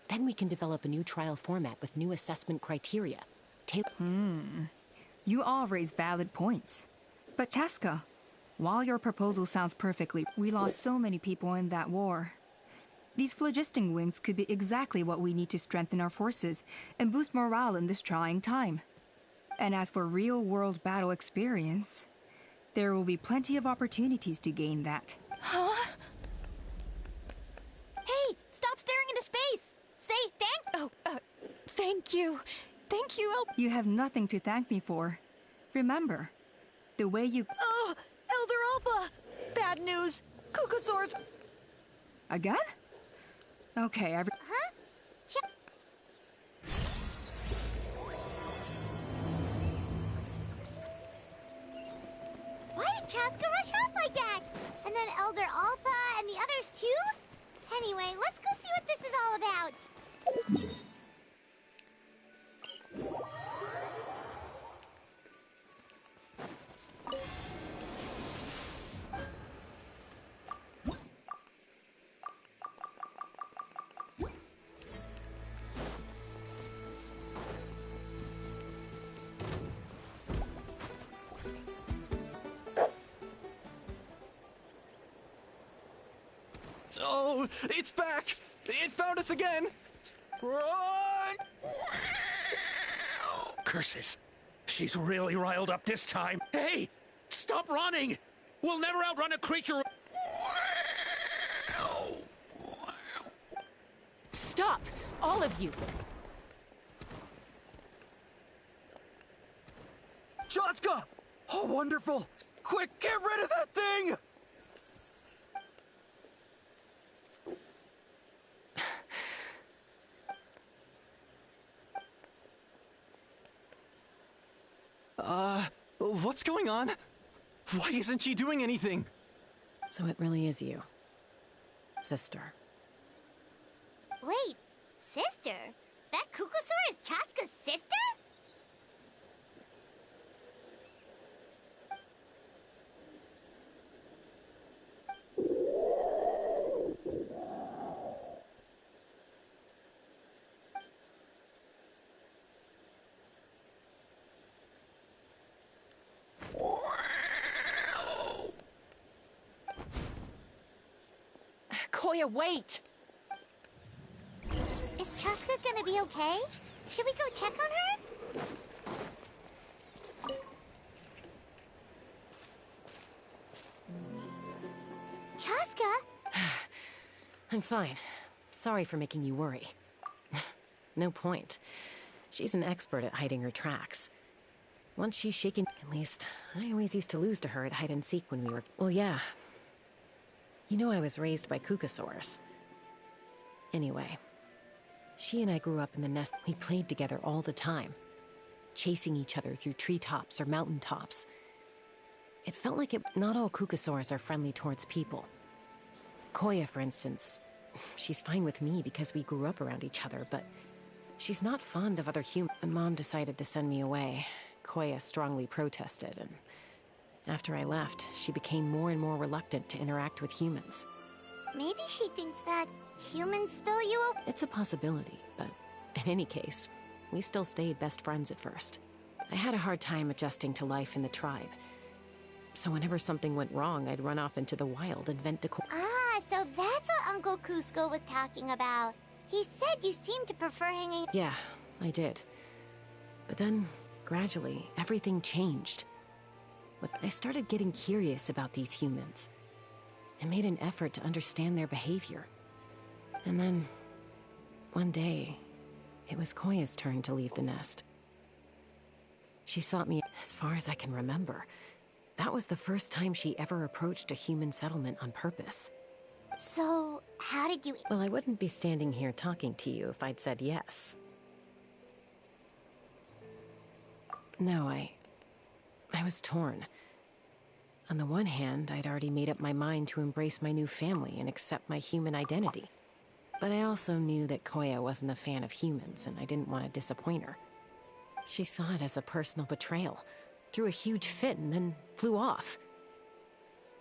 Then we can develop a new trial format with new assessment criteria. You all raise valid points. But Chaska, while your proposal sounds perfectly, we lost so many people in that war. These phlogiston wings could be exactly what we need to strengthen our forces and boost morale in this trying time. And as for real-world battle experience, there will be plenty of opportunities to gain that. Huh? Hey, stop staring into space! Say Thank you. Thank you, You have nothing to thank me for. Remember, the way you... Oh, Elder Alpa! Bad news! Cuckoosaurs... Again? Okay, Huh? Why did Chaska rush off like that? And then Elder Alpa and the others too? Anyway, let's go see what this is all about. Oh, it's back! It found us again! Run! Curses. She's really riled up this time. Hey! Stop running! We'll never outrun a creature... Stop! All of you! Chaska! Oh, wonderful! Quick, get rid of that thing! What's going on? Why isn't she doing anything? So it really is you, sister. Wait, sister? That Cuckoosaur is Chaska's sister? Koya, wait! Is Chaska gonna be okay? Should we go check on her? Chaska? I'm fine. Sorry for making you worry. No point. She's an expert at hiding her tracks. Once she's shaken... At least, I always used to lose to her at hide-and-seek when we were... Well, yeah. You know I was raised by Kukasaurs. Anyway, she and I grew up in the nest. We played together all the time, chasing each other through treetops or mountaintops. It felt like it... Not all Kukasaurs are friendly towards people. Koya, for instance, she's fine with me because we grew up around each other, but she's not fond of other humans. When Mom decided to send me away, Koya strongly protested, and after I left, she became more and more reluctant to interact with humans. Maybe she thinks that humans stole you away. It's a possibility, but in any case, we still stayed best friends at first. I had a hard time adjusting to life in the tribe, so whenever something went wrong, I'd run off into the wild and vent to Ah, so that's what Uncle Cusco was talking about. He said you seemed to prefer hanging... Yeah, I did. But then, gradually, everything changed. I started getting curious about these humans. I made an effort to understand their behavior. And then, one day, it was Koya's turn to leave the nest. She sought me as far as I can remember. That was the first time she ever approached a human settlement on purpose. So, how did you... Well, I wouldn't be standing here talking to you if I'd said yes. No, I was torn. On the one hand, I'd already made up my mind to embrace my new family and accept my human identity. But I also knew that Koya wasn't a fan of humans, and I didn't want to disappoint her. She saw it as a personal betrayal, threw a huge fit, and then flew off.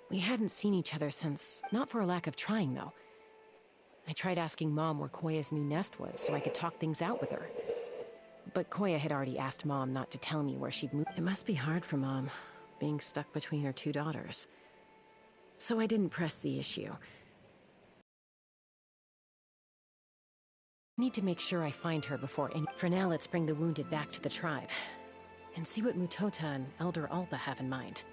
We hadn't seen each other since, not for a lack of trying, though. I tried asking Mom where Koya's new nest was so I could talk things out with her. But Koya had already asked Mom not to tell me where she'd moved. It must be hard for Mom, being stuck between her two daughters. So I didn't press the issue. I need to make sure I find her before any... For now, let's bring the wounded back to the tribe, and see what Mutota and Elder Alba have in mind.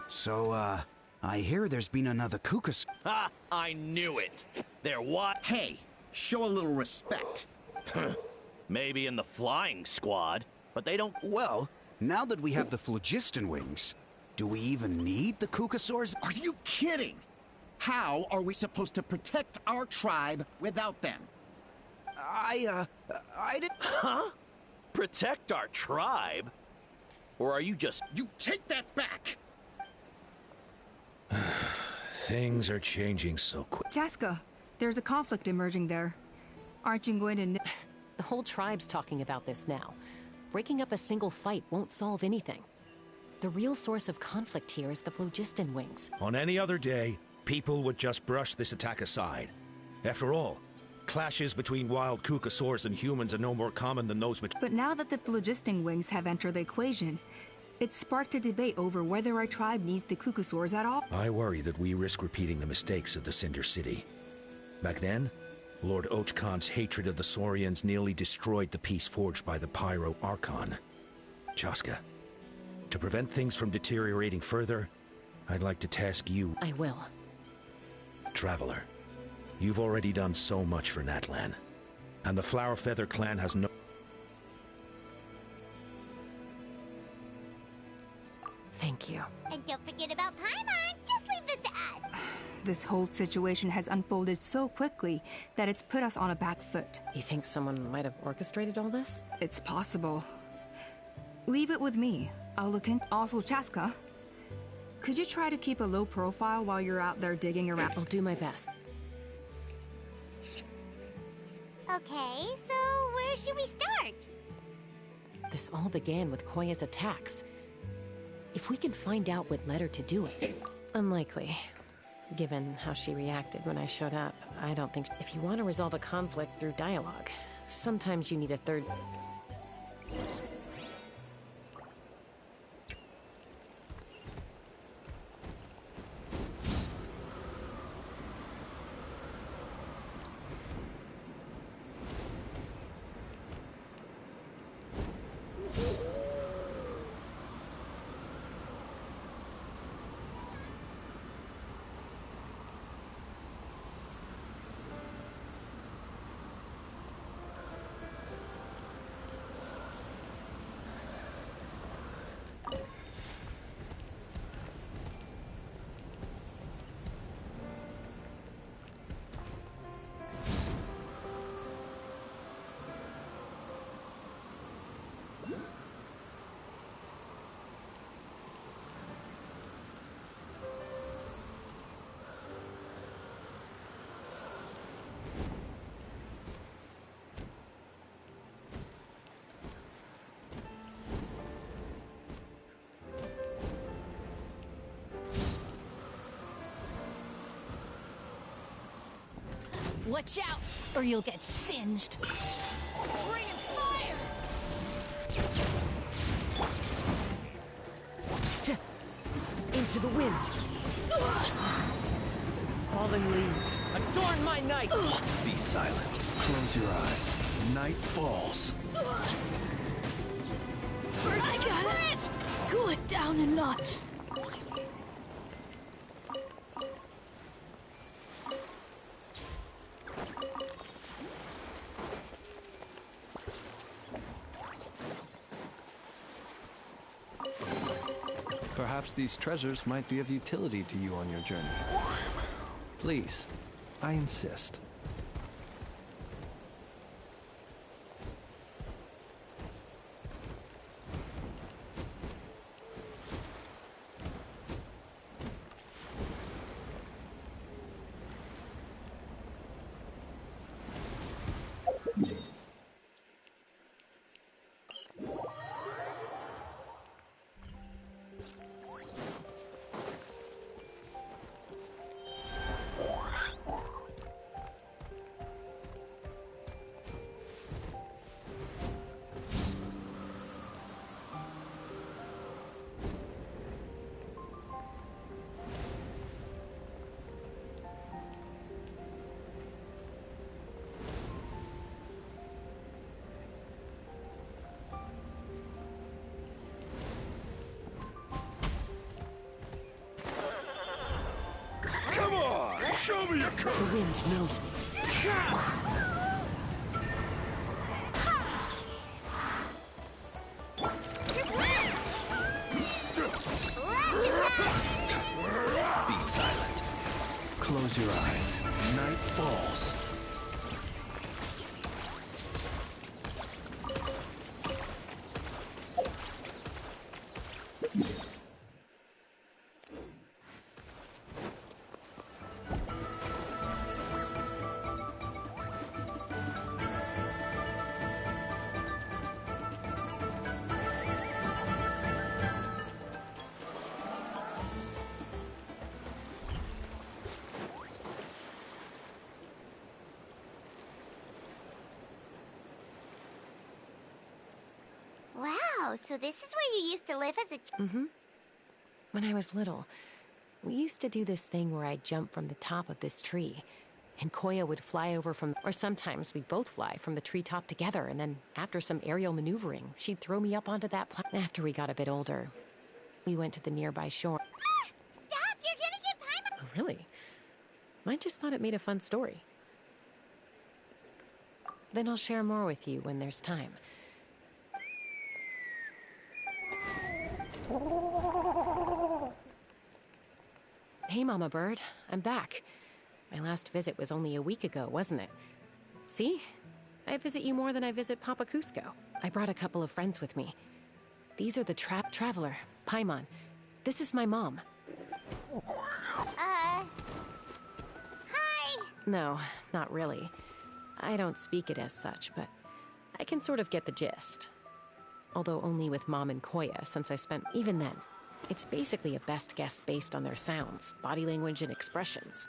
So, I hear there's been another Kukas... Ha! I knew it! They're what? Hey, show a little respect. Maybe in the flying squad, but they don't... Well, now that we have the phlogiston wings, do we even need the Kukasaurs? Are you kidding? How are we supposed to protect our tribe without them? I didn't... Huh? Protect our tribe? Or are you just... You take that back! Things are changing so quick. Chaska, there's a conflict emerging there. Aren't you going to... The whole tribe's talking about this now. Breaking up a single fight won't solve anything. The real source of conflict here is the phlogiston wings. On any other day, people would just brush this attack aside. After all, clashes between wild Kukasaurs and humans are no more common than those which... But now that the phlogiston wings have entered the equation, It sparked a debate over whether our tribe needs the Cucusaurs at all. I worry that we risk repeating the mistakes of the Cinder City. Back then, Lord Ochkon's hatred of the Saurians nearly destroyed the peace forged by the Pyro Archon. Chaska, to prevent things from deteriorating further, I'd like to task you... I will. Traveler, you've already done so much for Natlan, and the Flower Feather clan has no... Thank you. And don't forget about Paimon. Just leave this to us. This whole situation has unfolded so quickly that it's put us on a back foot. You think someone might have orchestrated all this? It's possible. Leave it with me. I'll look in. Also, Chaska, could you try to keep a low profile while you're out there digging around? I'll do my best. Okay, so where should we start? This all began with Koya's attacks. If we can find out what led her to do it. Unlikely. Given how she reacted when I showed up, I don't think... If you want to resolve a conflict through dialogue, sometimes you need a third... Watch out, or you'll get singed. Bring fire! Into the wind. Falling leaves, adorn my night! Be silent. Close your eyes. Night falls. I got it! Cool it down a notch. Perhaps these treasures might be of utility to you on your journey. Please, I insist. Show me your courage! The wind knows me. Be silent. Close your eyes. Night falls. Oh, so this is where you used to live as a Mm-hmm. When I was little, we used to do this thing where I'd jump from the top of this tree, and Koya would fly over from, or sometimes we'd both fly from the treetop together, and then after some aerial maneuvering, she'd throw me up onto that platform. After we got a bit older, we went to the nearby shore. Stop! You're gonna get Paimon! Oh, really? I just thought it made a fun story. Then I'll share more with you when there's time. Hey, Mama Bird. I'm back. My last visit was only a week ago, wasn't it? See? I visit you more than I visit Papa Cusco. I brought a couple of friends with me. These are the Traveler, Paimon. This is my mom. Hi! No, not really. I don't speak it as such, but I can sort of get the gist. Although only with Mom and Koya, since I spent... Even then, it's basically a best guess based on their sounds, body language, and expressions.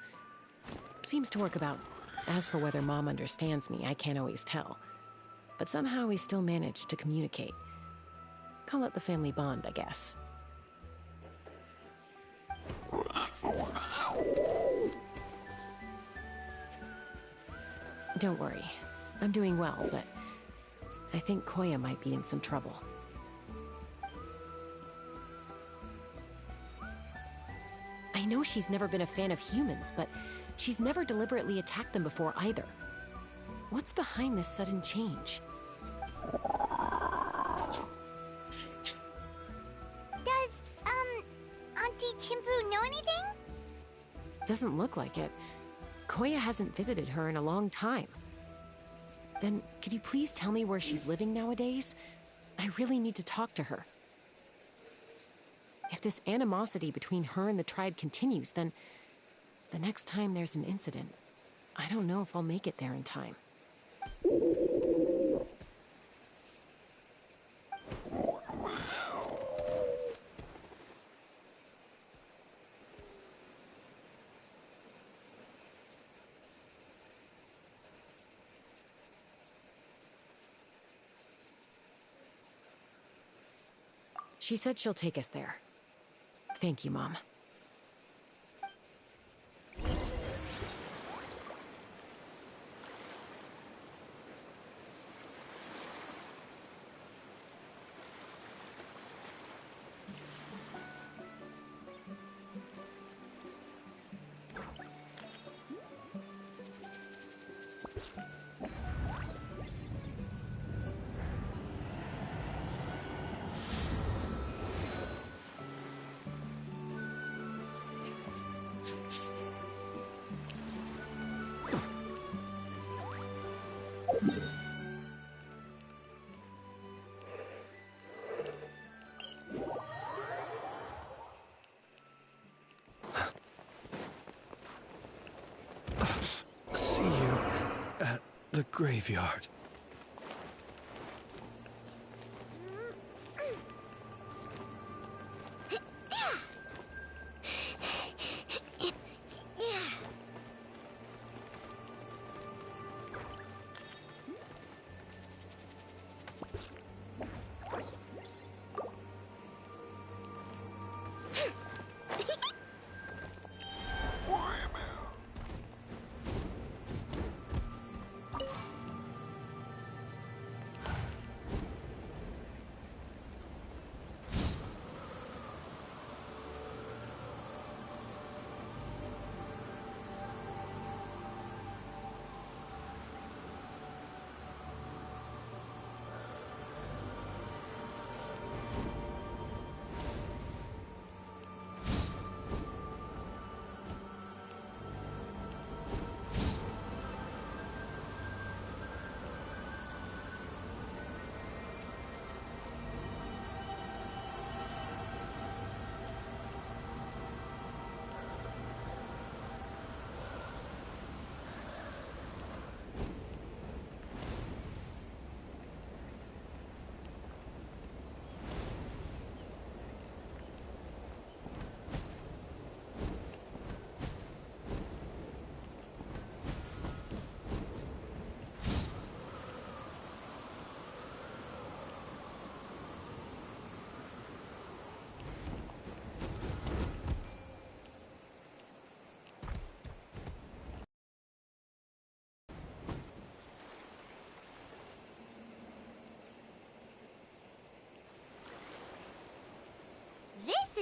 Seems to work about. As for whether Mom understands me, I can't always tell. But somehow we still manage to communicate. Call it the family bond, I guess. Don't worry. I'm doing well, but I think Koya might be in some trouble. I know she's never been a fan of humans, but she's never deliberately attacked them before either. What's behind this sudden change? Does, Auntie Chimpu know anything? Doesn't look like it. Koya hasn't visited her in a long time. Then, could you please tell me where she's living nowadays? I really need to talk to her. If this animosity between her and the tribe continues, then the next time there's an incident, I don't know if I'll make it there in time. She said she'll take us there. Thank you, Mom. See you at the graveyard.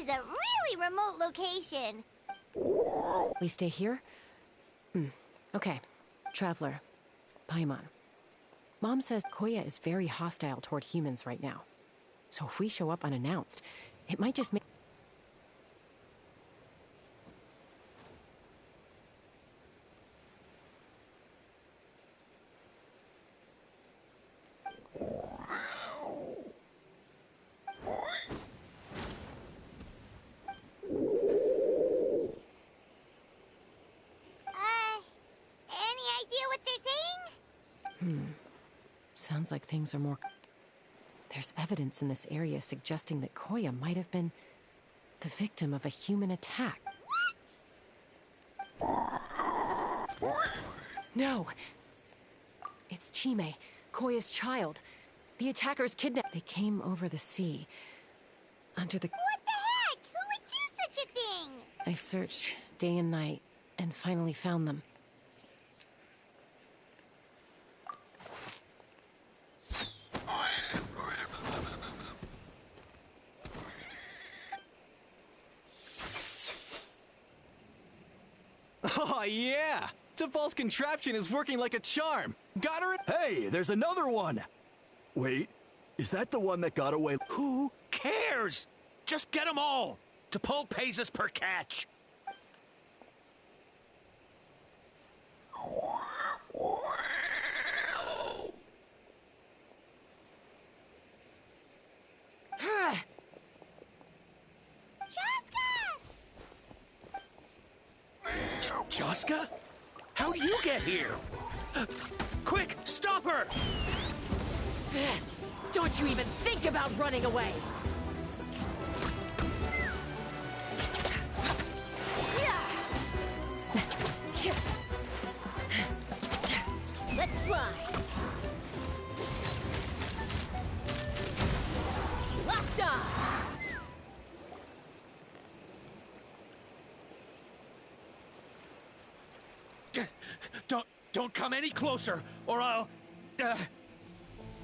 This is a really remote location. We stay here? Okay. Traveler. Paimon. Mom says Koya is very hostile toward humans right now. So if we show up unannounced, it might just make... Any idea what they're saying? Sounds like things are more... There's evidence in this area suggesting that Koya might have been the victim of a human attack. What? No! It's Chime, Koya's child. The attackers kidnapped... They came over the sea. Under the... What the heck? Who would do such a thing? I searched day and night and finally found them. Oh, yeah! T'Pol's contraption is working like a charm. Got her. Hey, there's another one! Wait, is that the one that got away? Who cares? Just get them all. T'Pol pays us per catch. Chaska? How'd you get here? Quick, stop her! Don't you even think about running away! Let's fly! Locked on! Don't come any closer, or I'll...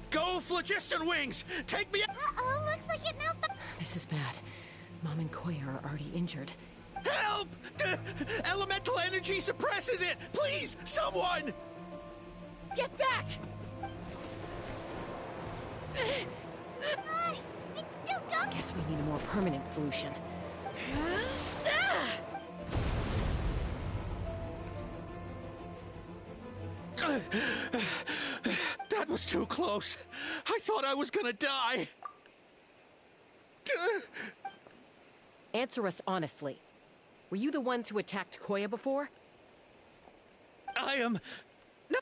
Go, Phlogiston Wings! Take me... Uh-oh, looks like it now... This is bad. Mom and Koya are already injured. Help! Elemental energy suppresses it! Please, someone! Get back! It's still going... Guess we need a more permanent solution. That was too close. I thought I was gonna die. Answer us honestly. Were you the ones who attacked Koya before? I am... No.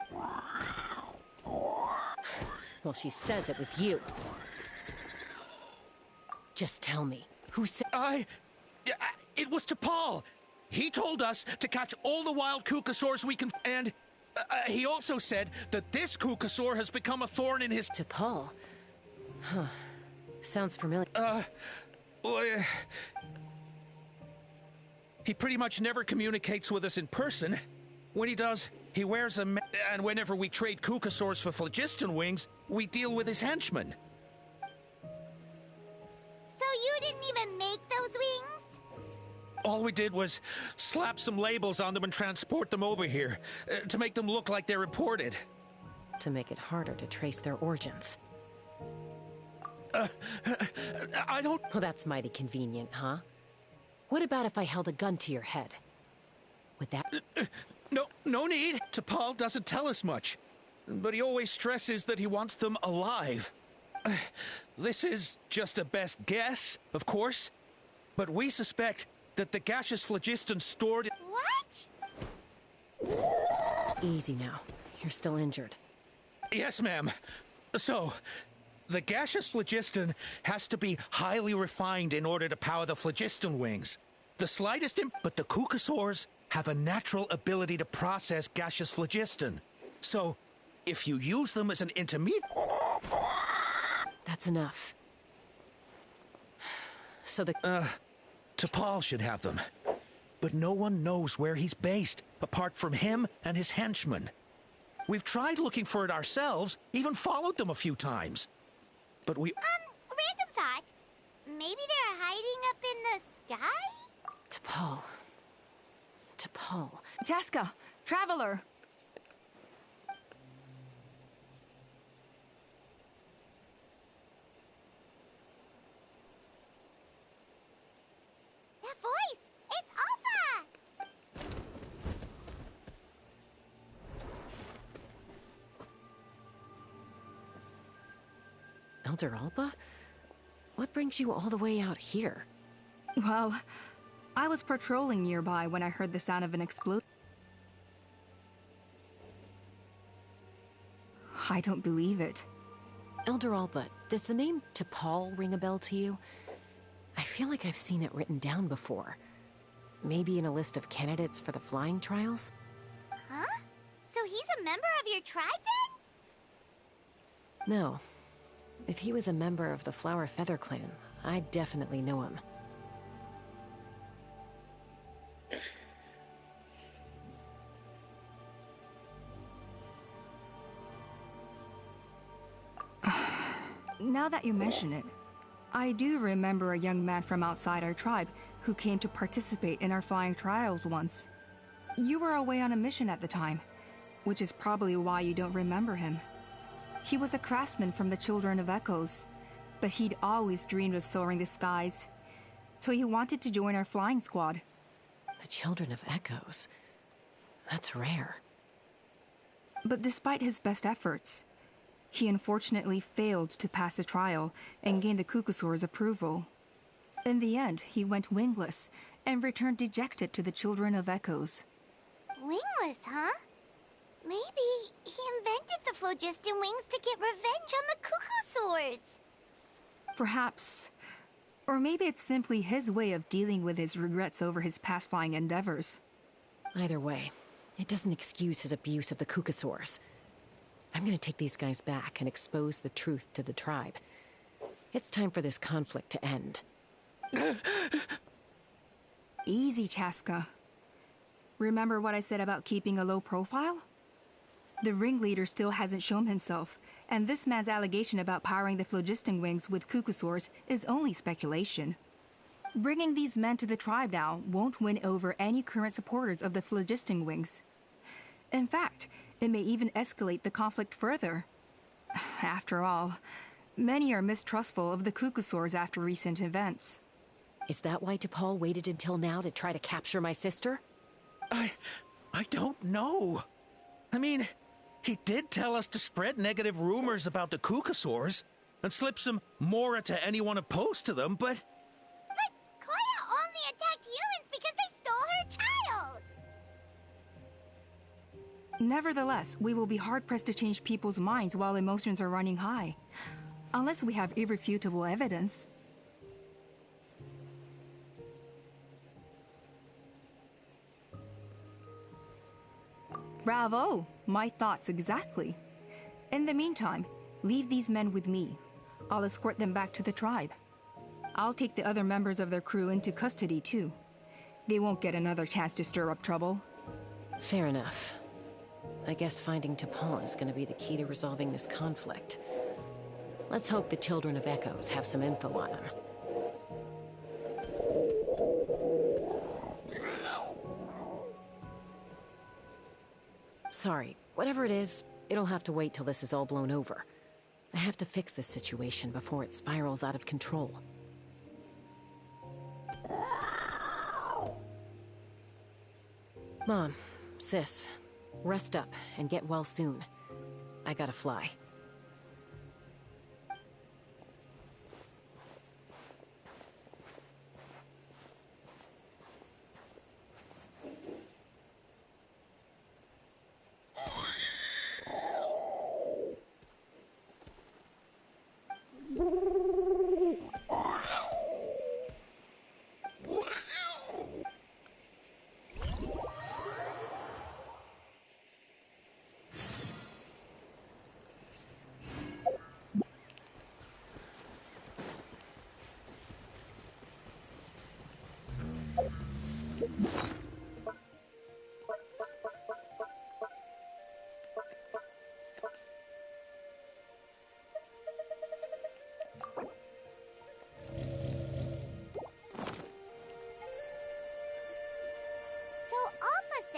Well, she says it was you. Just tell me, who said... It was T'Pol. He told us to catch all the wild Kukasaurs we can... And... he also said that this Kukasaur has become a thorn in his... T'Pol? Huh. Sounds familiar. He pretty much never communicates with us in person. When he does, he wears a... And whenever we trade Kukasaurs for Phlogiston Wings, we deal with his henchmen. So you didn't even make those wings? All we did was slap some labels on them and transport them over here, to make them look like they're imported. To make it harder to trace their origins. I don't... Well, that's mighty convenient, huh? What about if I held a gun to your head? Would that... No need. T'Pol doesn't tell us much. But he always stresses that he wants them alive. This is just a best guess, of course. But we suspect that the gaseous phlogiston stored... What? Easy now. You're still injured. Yes, ma'am. So, the gaseous phlogiston has to be highly refined in order to power the phlogiston wings. The slightest but the Kukasaurs have a natural ability to process gaseous phlogiston. So, if you use them as an intermediate... That's enough. So the... T'Pol should have them. But no one knows where he's based, apart from him and his henchmen. We've tried looking for it ourselves, even followed them a few times. But we... Random thought. maybe they're hiding up in the sky? T'Pol. Chaska! Traveler! That voice! It's Alpha! Elder Alba? What brings you all the way out here? Well, I was patrolling nearby when I heard the sound of an explosion. I don't believe it. Elder Alba, does the name T'Pol ring a bell to you? I feel like I've seen it written down before. Maybe in a list of candidates for the flying trials? Huh? So he's a member of your tribe then? No. If he was a member of the Flower Feather clan, I'd definitely know him. Now that you mention it, I do remember a young man from outside our tribe who came to participate in our flying trials once. You were away on a mission at the time, which is probably why you don't remember him. He was a craftsman from the Children of Echoes, but he'd always dreamed of soaring the skies, so he wanted to join our flying squad. The Children of Echoes? That's rare. But despite his best efforts, he unfortunately failed to pass the trial and gain the Kukusaur's approval. In the end, he went wingless and returned dejected to the Children of Echoes. Wingless, huh? Maybe he invented the phlogiston wings to get revenge on the Kukusaurs. Perhaps. Or maybe it's simply his way of dealing with his regrets over his past flying endeavors. Either way, it doesn't excuse his abuse of the Kukusaurs. I'm gonna take these guys back and expose the truth to the tribe. It's time for this conflict to end. Easy, Chaska. Remember what I said about keeping a low profile? The ringleader still hasn't shown himself, and this man's allegation about powering the phlogiston wings with Kukusaurs is only speculation. Bringing these men to the tribe now won't win over any current supporters of the phlogiston wings. In fact, it may even escalate the conflict further. After all, many are mistrustful of the Kukusaurs after recent events. Is that why T'Pol waited until now to try to capture my sister? I don't know. I mean, he did tell us to spread negative rumors about the Kukusaurs and slip some Mora to anyone opposed to them, but... But Koya only attacked humans because they stole her child! Nevertheless, we will be hard-pressed to change people's minds while emotions are running high. Unless we have irrefutable evidence. Bravo! My thoughts exactly. In the meantime, leave these men with me. I'll escort them back to the tribe. I'll take the other members of their crew into custody too. They won't get another chance to stir up trouble. Fair enough. I guess finding T'Pol is gonna be the key to resolving this conflict. Let's hope the Children of Echoes have some info on him. Sorry, whatever it is, it'll have to wait till this is all blown over. I have to fix this situation before it spirals out of control. Mom, sis, rest up and get well soon. I gotta fly.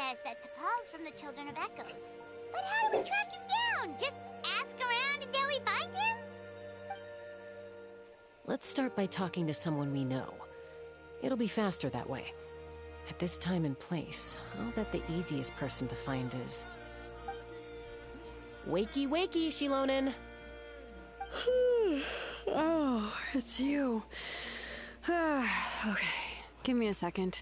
says that T'Pol's from the Children of Echoes. But how do we track him down? Just ask around until we find him? Let's start by talking to someone we know. It'll be faster that way. At this time and place, I'll bet the easiest person to find is... Wakey, wakey, Shilonen! Oh, it's you. Okay, give me a second.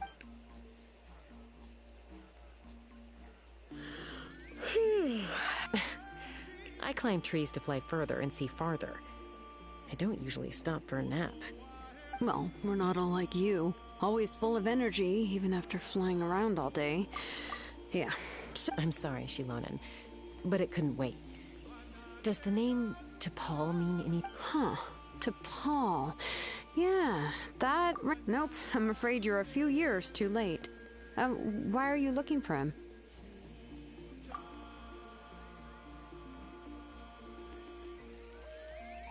I climb trees to fly further and see farther. I don't usually stop for a nap. Well, we're not all like you. Always full of energy, even after flying around all day. Yeah. I'm sorry, Shilonen, but it couldn't wait. Does the name T'Pol mean any... Huh. T'Pol. Yeah, that... Nope, I'm afraid you're a few years too late. Why are you looking for him?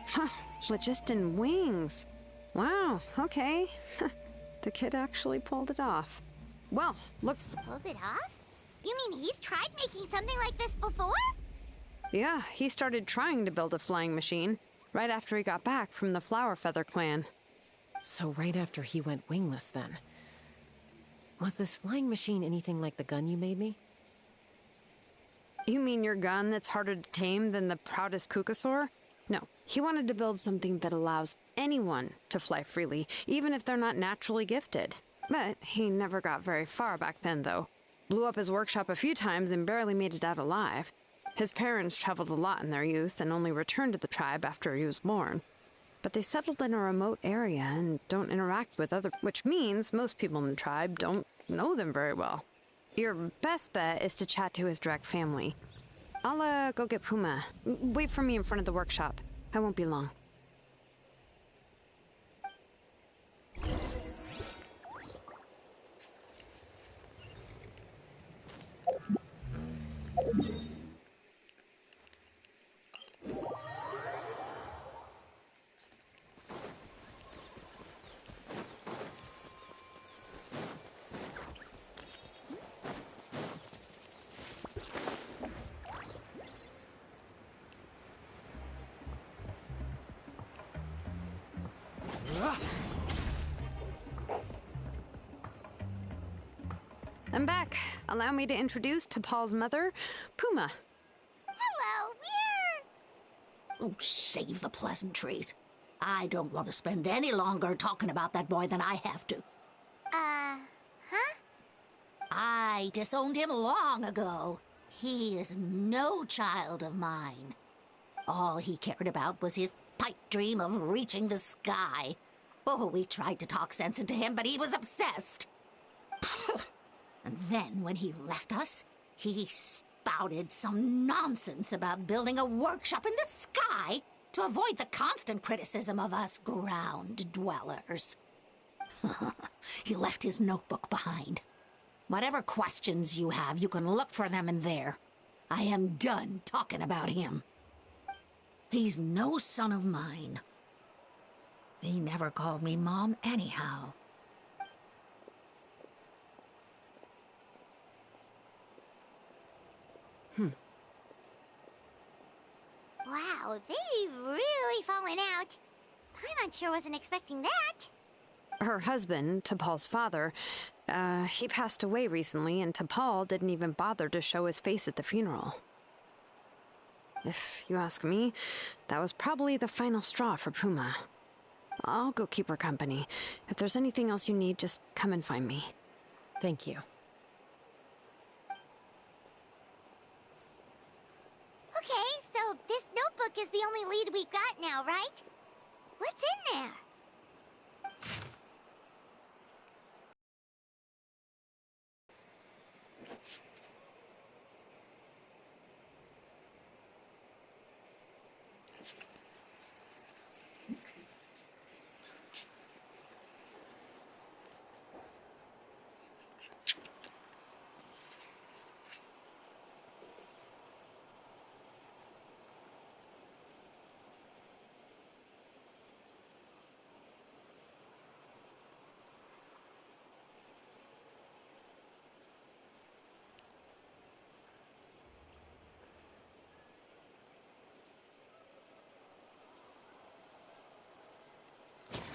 Huh, phlogiston wings. Wow, okay. The kid actually pulled it off. Well, looks... Pulled it off? You mean he's tried making something like this before? Yeah, he started trying to build a flying machine right after he got back from the Flower Feather clan. So right after he went wingless, then. Was this flying machine anything like the gun you made me? You mean your gun that's harder to tame than the proudest Kukasaur? No, he wanted to build something that allows anyone to fly freely, even if they're not naturally gifted. But he never got very far back then, though. Blew up his workshop a few times and barely made it out alive. His parents traveled a lot in their youth and only returned to the tribe after he was born. But they settled in a remote area and don't interact with other... which means most people in the tribe don't know them very well. Your best bet is to chat to his direct family. I'll, go get Puma. Wait for me in front of the workshop. I won't be long. I'm back. Allow me to introduce T'Pol's mother, Puma. Hello, we're... Oh, save the pleasantries. I don't want to spend any longer talking about that boy than I have to. Huh? I disowned him long ago. He is no child of mine. All he cared about was his pipe dream of reaching the sky. Oh, we tried to talk sense into him, but he was obsessed. And then, when he left us, he spouted some nonsense about building a workshop in the sky to avoid the constant criticism of us ground dwellers. He left his notebook behind. Whatever questions you have, you can look for them in there. I am done talking about him. He's no son of mine. He never called me Mom anyhow. Wow, they've really fallen out. Paimon sure wasn't expecting that. Her husband, T'Pol's father, he passed away recently, and T'Pol didn't even bother to show his face at the funeral. If you ask me, that was probably the final straw for Puma. I'll go keep her company. If there's anything else you need, just come and find me. Thank you. Okay, so this notebook is the only lead we've got now, right? What's in there?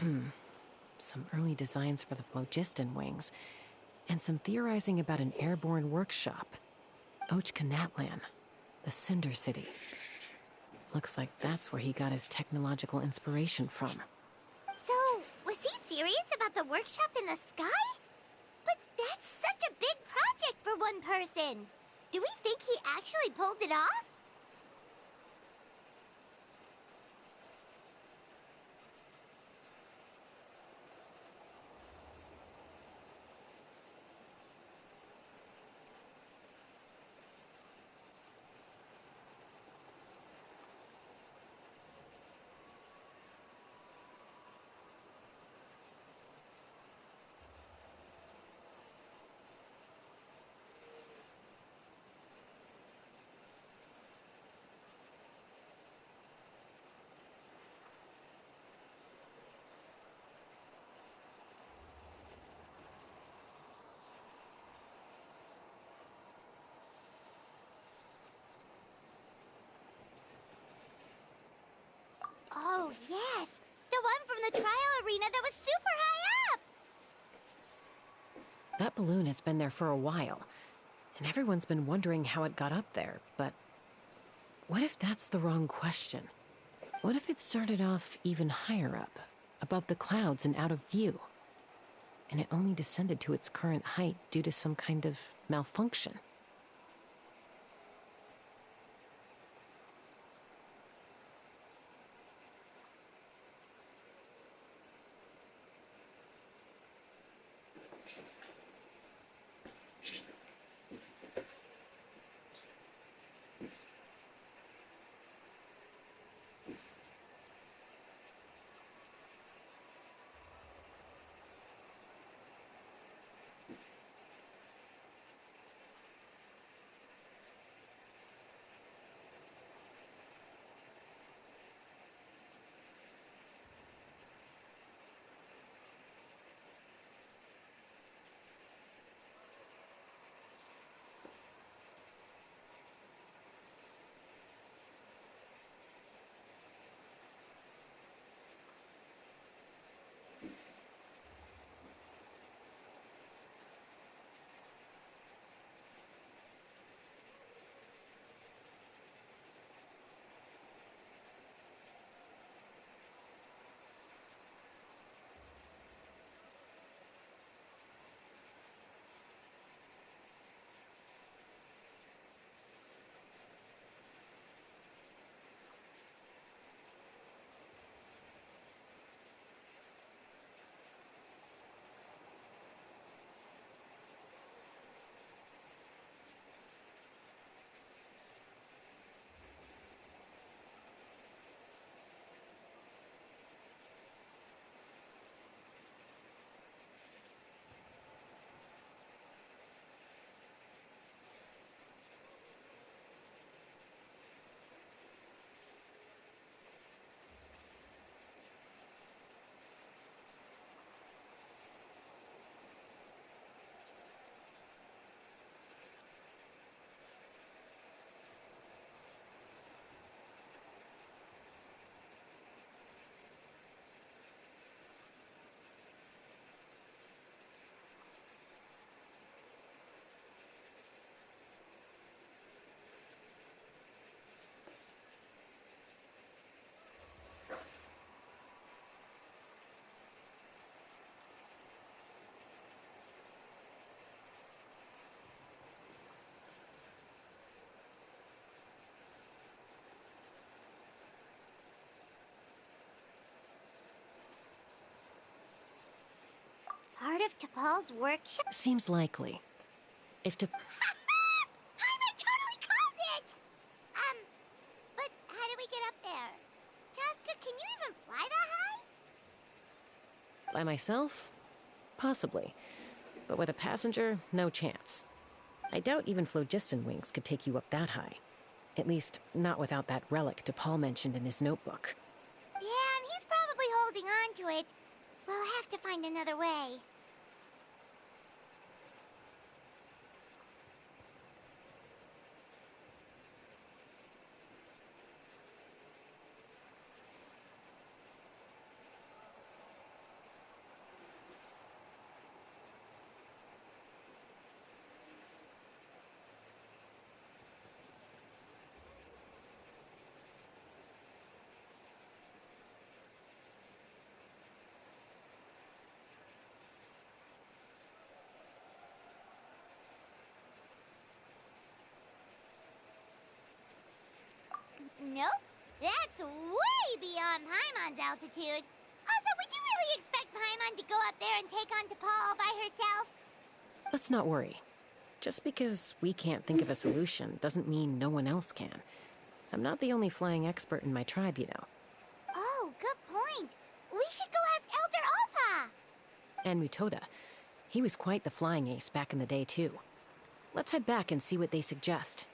Some early designs for the phlogiston wings, and some theorizing about an airborne workshop. Tlalocan, the Cinder City. Looks like that's where he got his technological inspiration from. So, was he serious about the workshop in the sky? But that's such a big project for one person. Do we think he actually pulled it off? Oh, yes! The one from the trial arena that was super high up! That balloon has been there for a while, and everyone's been wondering how it got up there, but what if that's the wrong question? What if it started off even higher up, above the clouds and out of view, and it only descended to its current height due to some kind of malfunction? Part of T'Pol's workshop? Seems likely. If to... I totally called it! But how do we get up there? Chaska, can you even fly that high? By myself? Possibly. But with a passenger, no chance. I doubt even phlogiston wings could take you up that high. At least, not without that relic T'Pol mentioned in his notebook. Yeah, and he's probably holding on to it. We'll have to find another way. Nope. That's way beyond Paimon's altitude. Also, would you really expect Paimon to go up there and take on T'Pol all by herself? Let's not worry. Just because we can't think of a solution doesn't mean no one else can. I'm not the only flying expert in my tribe, you know. Oh, good point. We should go ask Elder Alpa. And Mutoda. He was quite the flying ace back in the day, too. Let's head back and see what they suggest.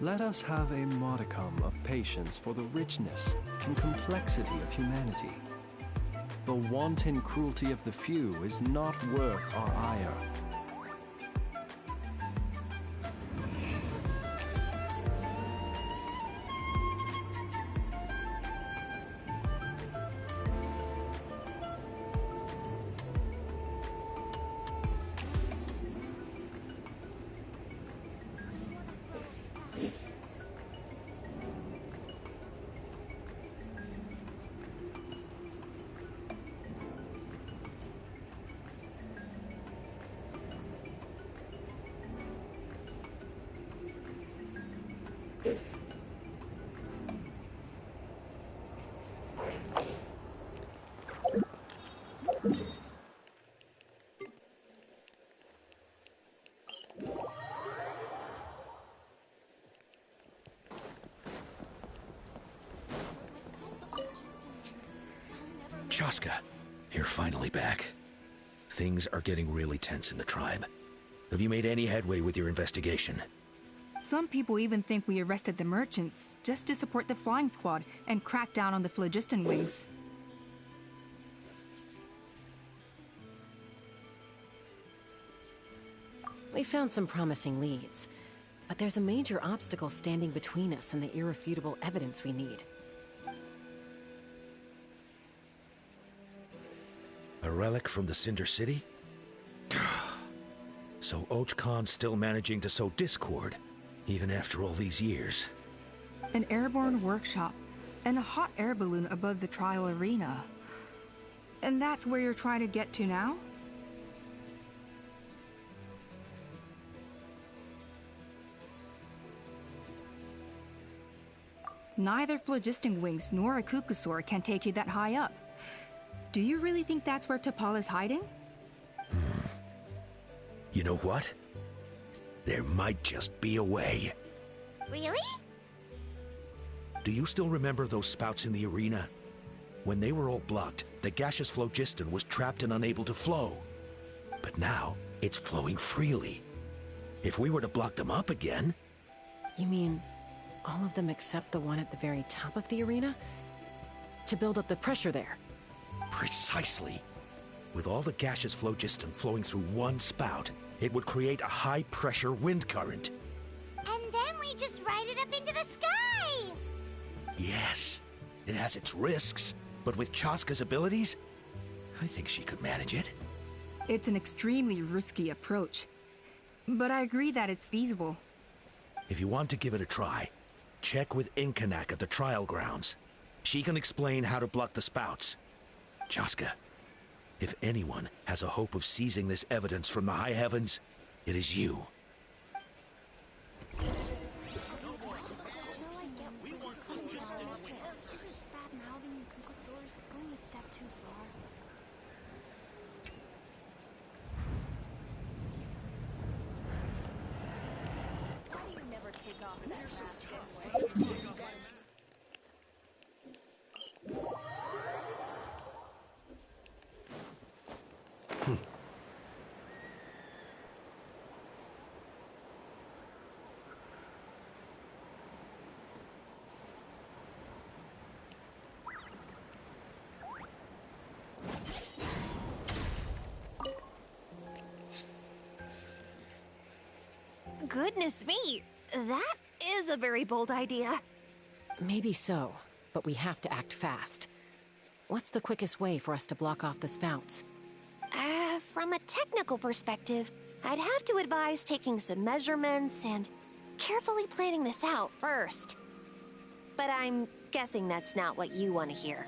Let us have a modicum of patience for the richness and complexity of humanity. The wanton cruelty of the few is not worth our ire. Chaska, you're finally back. Things are getting really tense in the tribe. Have you made any headway with your investigation? Some people even think we arrested the merchants just to support the flying squad and crack down on the phlogiston wings. We found some promising leads, but there's a major obstacle standing between us and the irrefutable evidence we need. A relic from the Cinder City? So Ochcon's still managing to sow discord, even after all these years. An airborne workshop and a hot air balloon above the trial arena. And that's where you're trying to get to now? Neither phlogiston wings nor a Kukusaur can take you that high up. Do you really think that's where T'Pol is hiding? You know what? There might just be a way. Really? Do you still remember those spouts in the arena? When they were all blocked, the gaseous phlogiston was trapped and unable to flow. But now, it's flowing freely. If we were to block them up again... You mean all of them except the one at the very top of the arena? To build up the pressure there? Precisely. With all the gaseous phlogiston flowing through one spout, it would create a high-pressure wind current. And then we just ride it up into the sky! Yes, it has its risks, but with Chaska's abilities, I think she could manage it. It's an extremely risky approach, but I agree that it's feasible. If you want to give it a try, check with Inkanak at the trial grounds. She can explain how to block the spouts. Chaska, if anyone has a hope of seizing this evidence from the high heavens, it is you. Goodness me, that is a very bold idea. Maybe so, but we have to act fast. What's the quickest way for us to block off the spouts? From a technical perspective, I'd have to advise taking some measurements and carefully planning this out first. But I'm guessing that's not what you want to hear.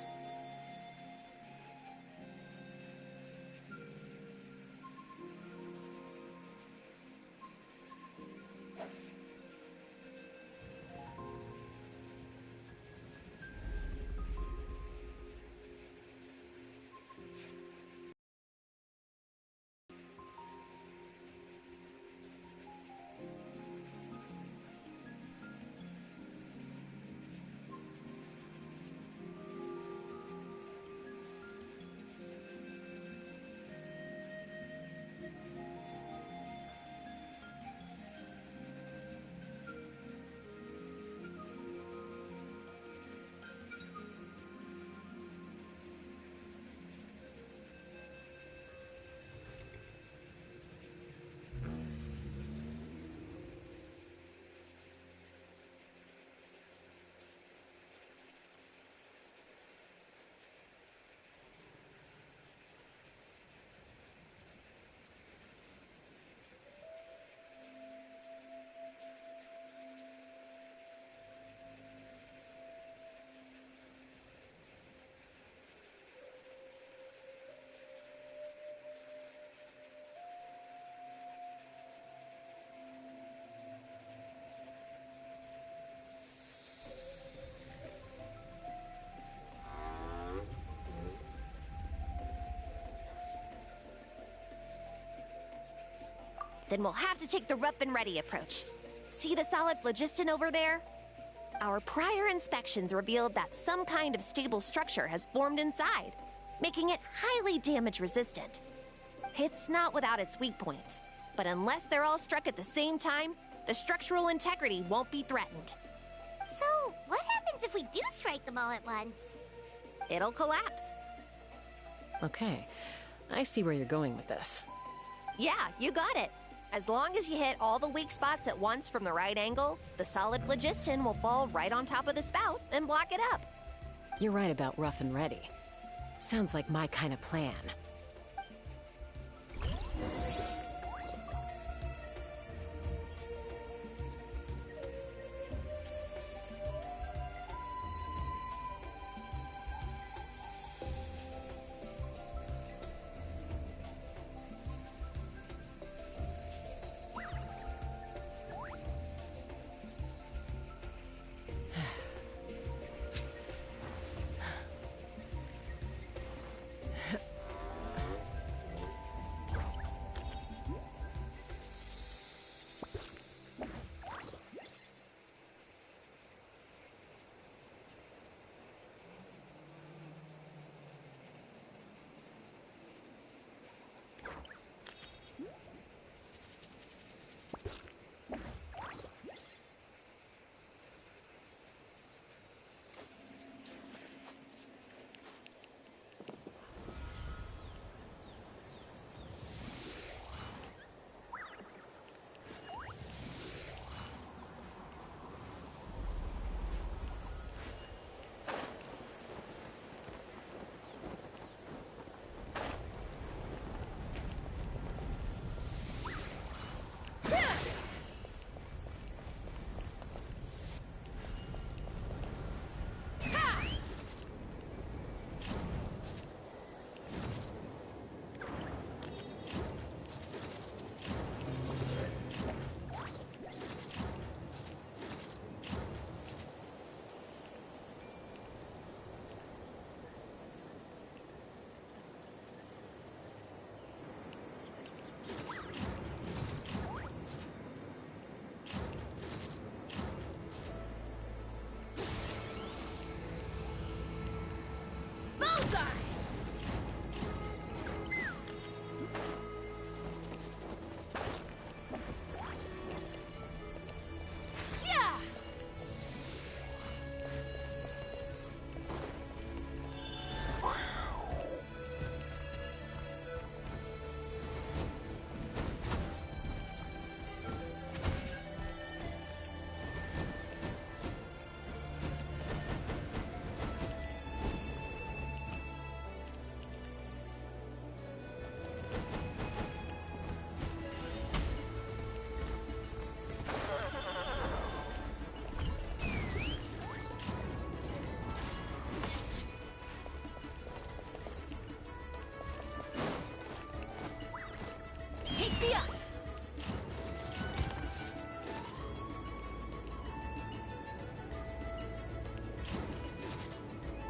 Then we'll have to take the rough and ready approach. See the solid phlogiston over there? Our prior inspections revealed that some kind of stable structure has formed inside, making it highly damage resistant. It's not without its weak points, but unless they're all struck at the same time, the structural integrity won't be threatened. So, what happens if we do strike them all at once? It'll collapse. Okay, I see where you're going with this. Yeah, you got it. As long as you hit all the weak spots at once from the right angle, the solid phlogiston will fall right on top of the spout and block it up. You're right about rough and ready. Sounds like my kind of plan.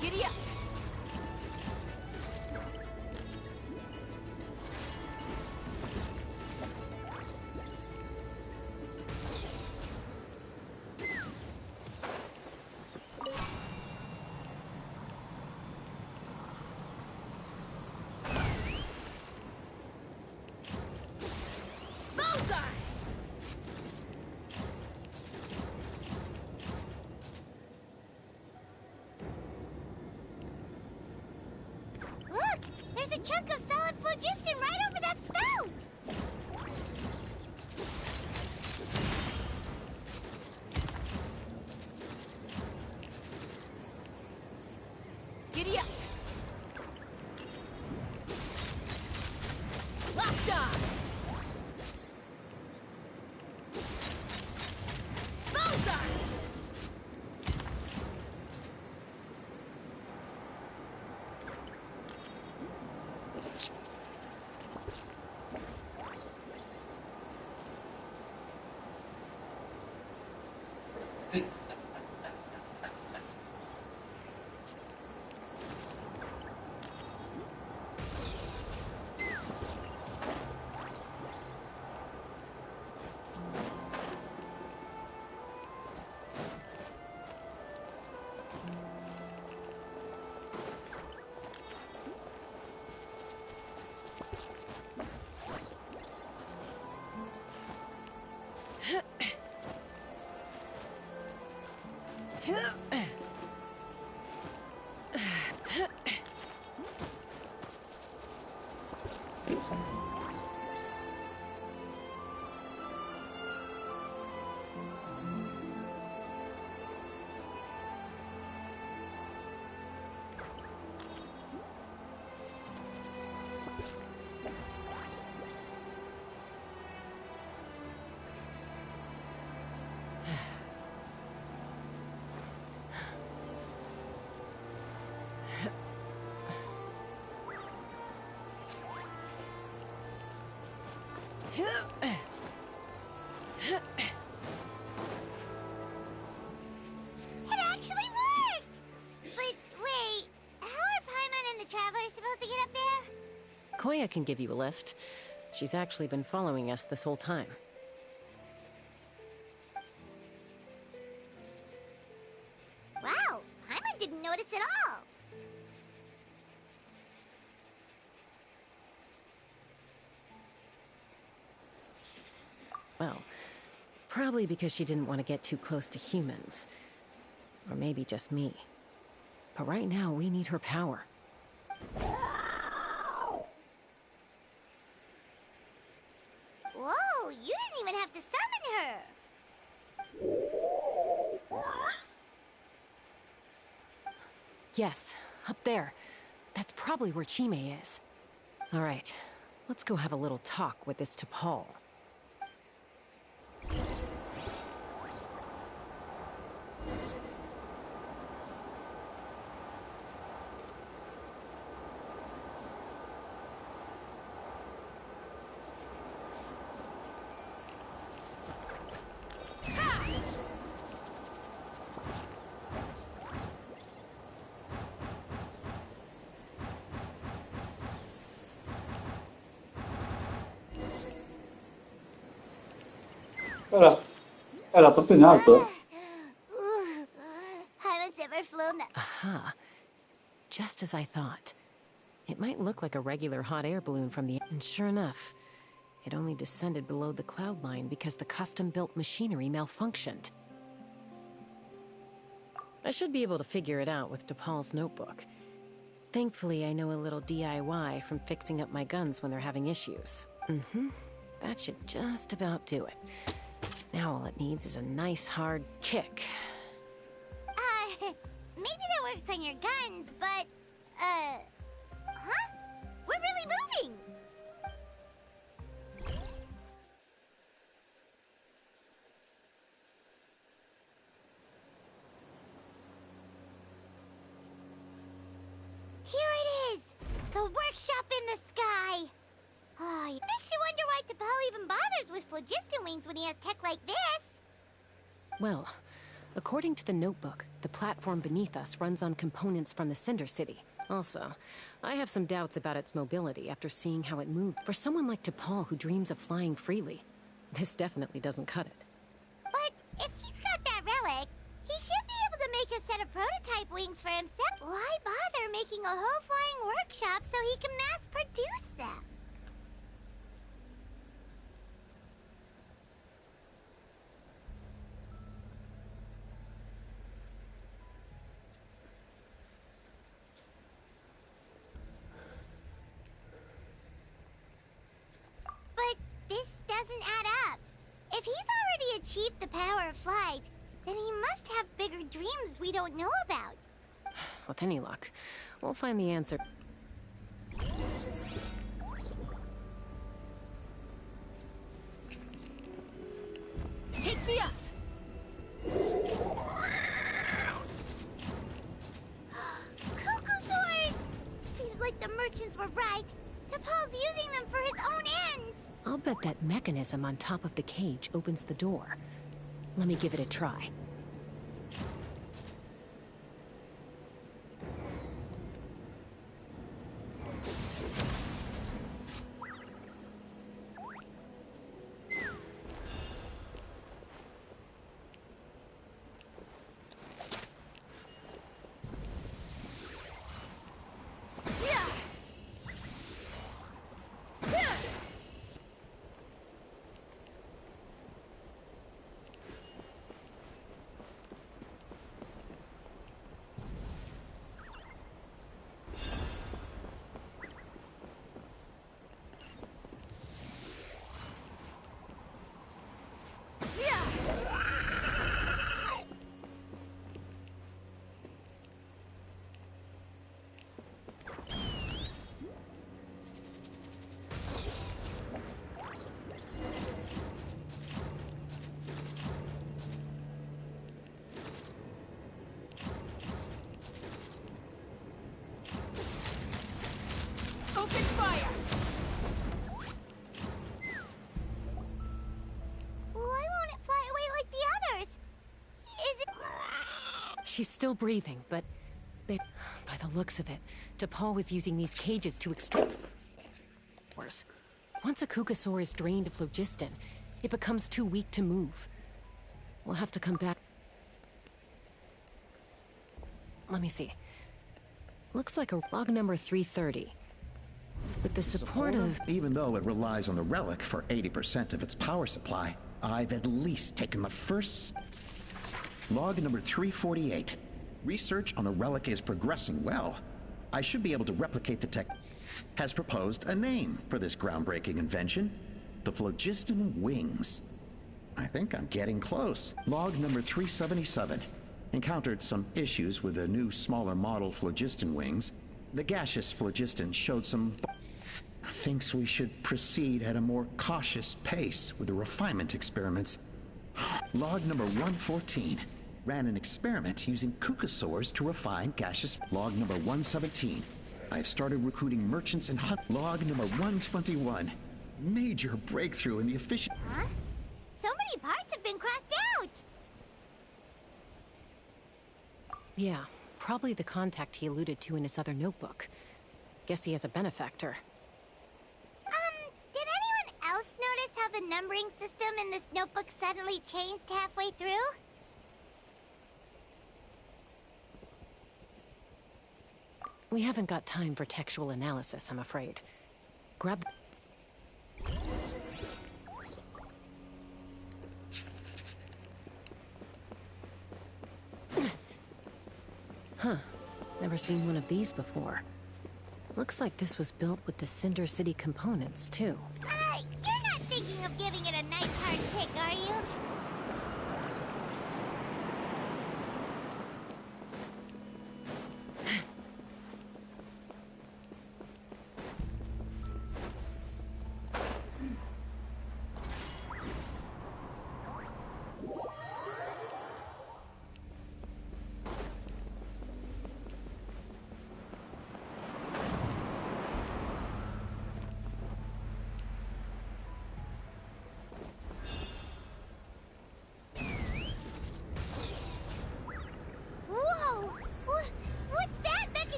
Giddy up! Look! There's a chunk of solid phlogiston right over that spout! Giddy up! Lockdown! Bullseye! It actually worked! But wait, how are Paimon and the Travelers supposed to get up there? Koya can give you a lift. She's actually been following us this whole time. Wow, Paimon didn't notice at all. Well, probably because she didn't want to get too close to humans. Or maybe just me. But right now, we need her power. Whoa, you didn't even have to summon her. Yes, up there. That's probably where Chime is. All right, let's go have a little talk with this T'Pol. Era proprio in alto. Paimon's never flown that. Aha. Just as I thought. It might look like a regular hot air balloon from the... And sure enough, it only descended below the cloud line because the custom-built machinery malfunctioned. I should be able to figure it out with T'Pol's notebook. Thankfully, I know a little DIY from fixing up my guns when they're having issues. That should just about do it. Now all it needs is a nice hard kick. Maybe that works on your guns, but, huh? We're really moving! Here it is! The workshop in the sky! Oh, it makes you wonder why T'Pol even bothers with phlogiston wings when he has tech like this. Well, According to the notebook, the platform beneath us runs on components from the Cinder City. Also, I have some doubts about its mobility after seeing how it moved. For someone like T'Pol who dreams of flying freely, this definitely doesn't cut it. But if he's got that relic, he should be able to make a set of prototype wings for himself. Why bother making a whole flying workshop so he can mass produce them? But this doesn't add up. If he's already achieved the power of flight, then he must have bigger dreams we don't know about. With any luck, we'll find the answer. Take me up! Cuckoosaurs! Seems like the merchants were right. T'Pol's using them for his own ends. I'll bet that mechanism on top of the cage opens the door. Let me give it a try. Open fire! Why won't it fly away like the others? Is it... She's still breathing, but by the looks of it, T'Pol was using these cages to extract. Once a Cucusaur is drained of phlogiston, it becomes too weak to move. We'll have to come back. Let me see. Looks like a log number 330. With the support of... Even though it relies on the relic for 80% of its power supply, I've at least taken the first... Log number 348. Research on the relic is progressing well. I should be able to replicate the tech... Has proposed a name for this groundbreaking invention. The phlogiston wings. I think I'm getting close. Log number 377. Encountered some issues with the new, smaller model phlogiston wings. The gaseous phlogiston showed some... Thinks we should proceed at a more cautious pace with the refinement experiments. Log number 114. Ran an experiment using Cucusaurs to refine gaseous... Log number 117. I've started recruiting merchants and hunt. Log number 121. Major breakthrough in the efficient... Huh? So many parts have been crossed out! Yeah, probably the contact he alluded to in his other notebook. Guess he has a benefactor. Did anyone else notice how the numbering system in this notebook suddenly changed halfway through? We haven't got time for textual analysis, I'm afraid. Grab... Huh. Never seen one of these before. Looks like this was built with the Cinder City components, too. You're not thinking of giving it a nice hard pick, are you?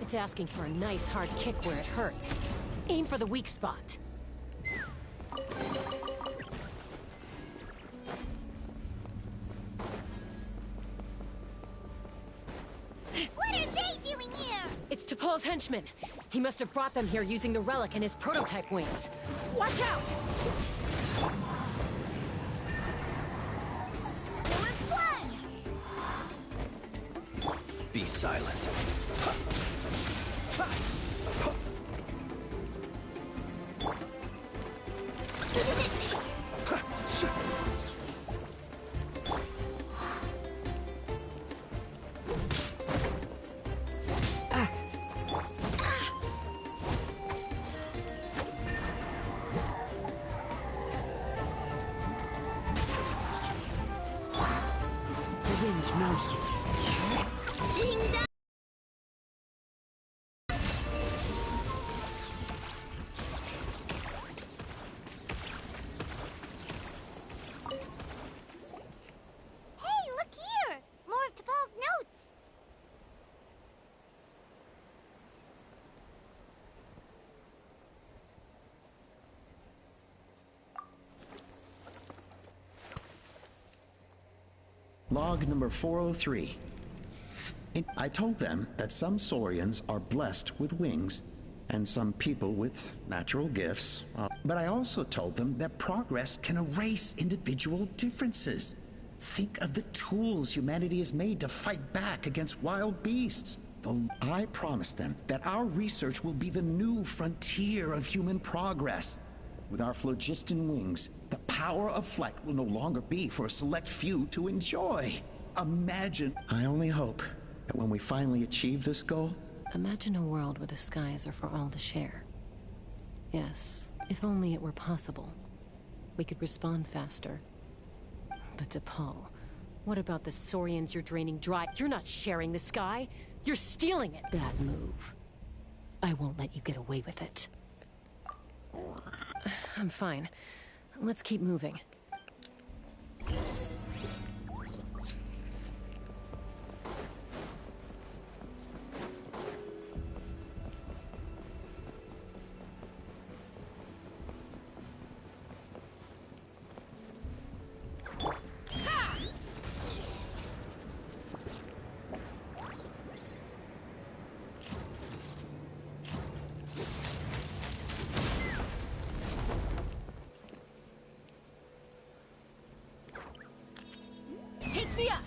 It's asking for a nice hard kick where it hurts. Aim for the weak spot. What are they doing here? It's T'Pol's henchman. He must have brought them here using the relic and his prototype wings. Watch out! Be silent. The wind knows me. Hey, look here! More of T'Pol's notes! Log number 403. I told them that some Saurians are blessed with wings, and some people with natural gifts. But I also told them that progress can erase individual differences. Think of the tools humanity has made to fight back against wild beasts. I promised them that our research will be the new frontier of human progress. With our phlogiston wings, the power of flight will no longer be for a select few to enjoy. Imagine. I only hope that when we finally achieve this goal... Imagine a world where the skies are for all to share. Yes, if only it were possible. We could respond faster. But T'Pol, what about the Saurians you're draining dry? You're not sharing the sky. You're stealing it. Bad move. I won't let you get away with it. I'm fine. Let's keep moving. Take me up!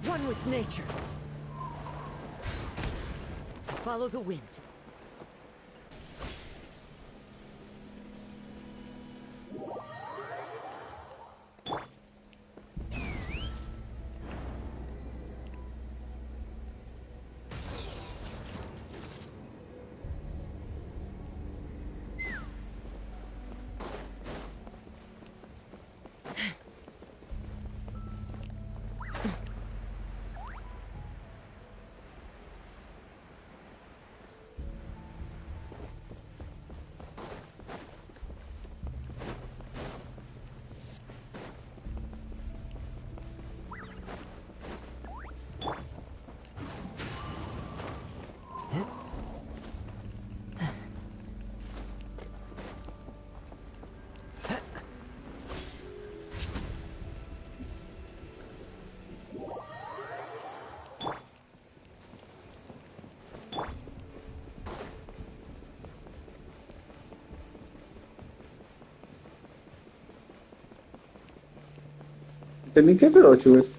One with nature. Follow the wind. Mica è veloce questo.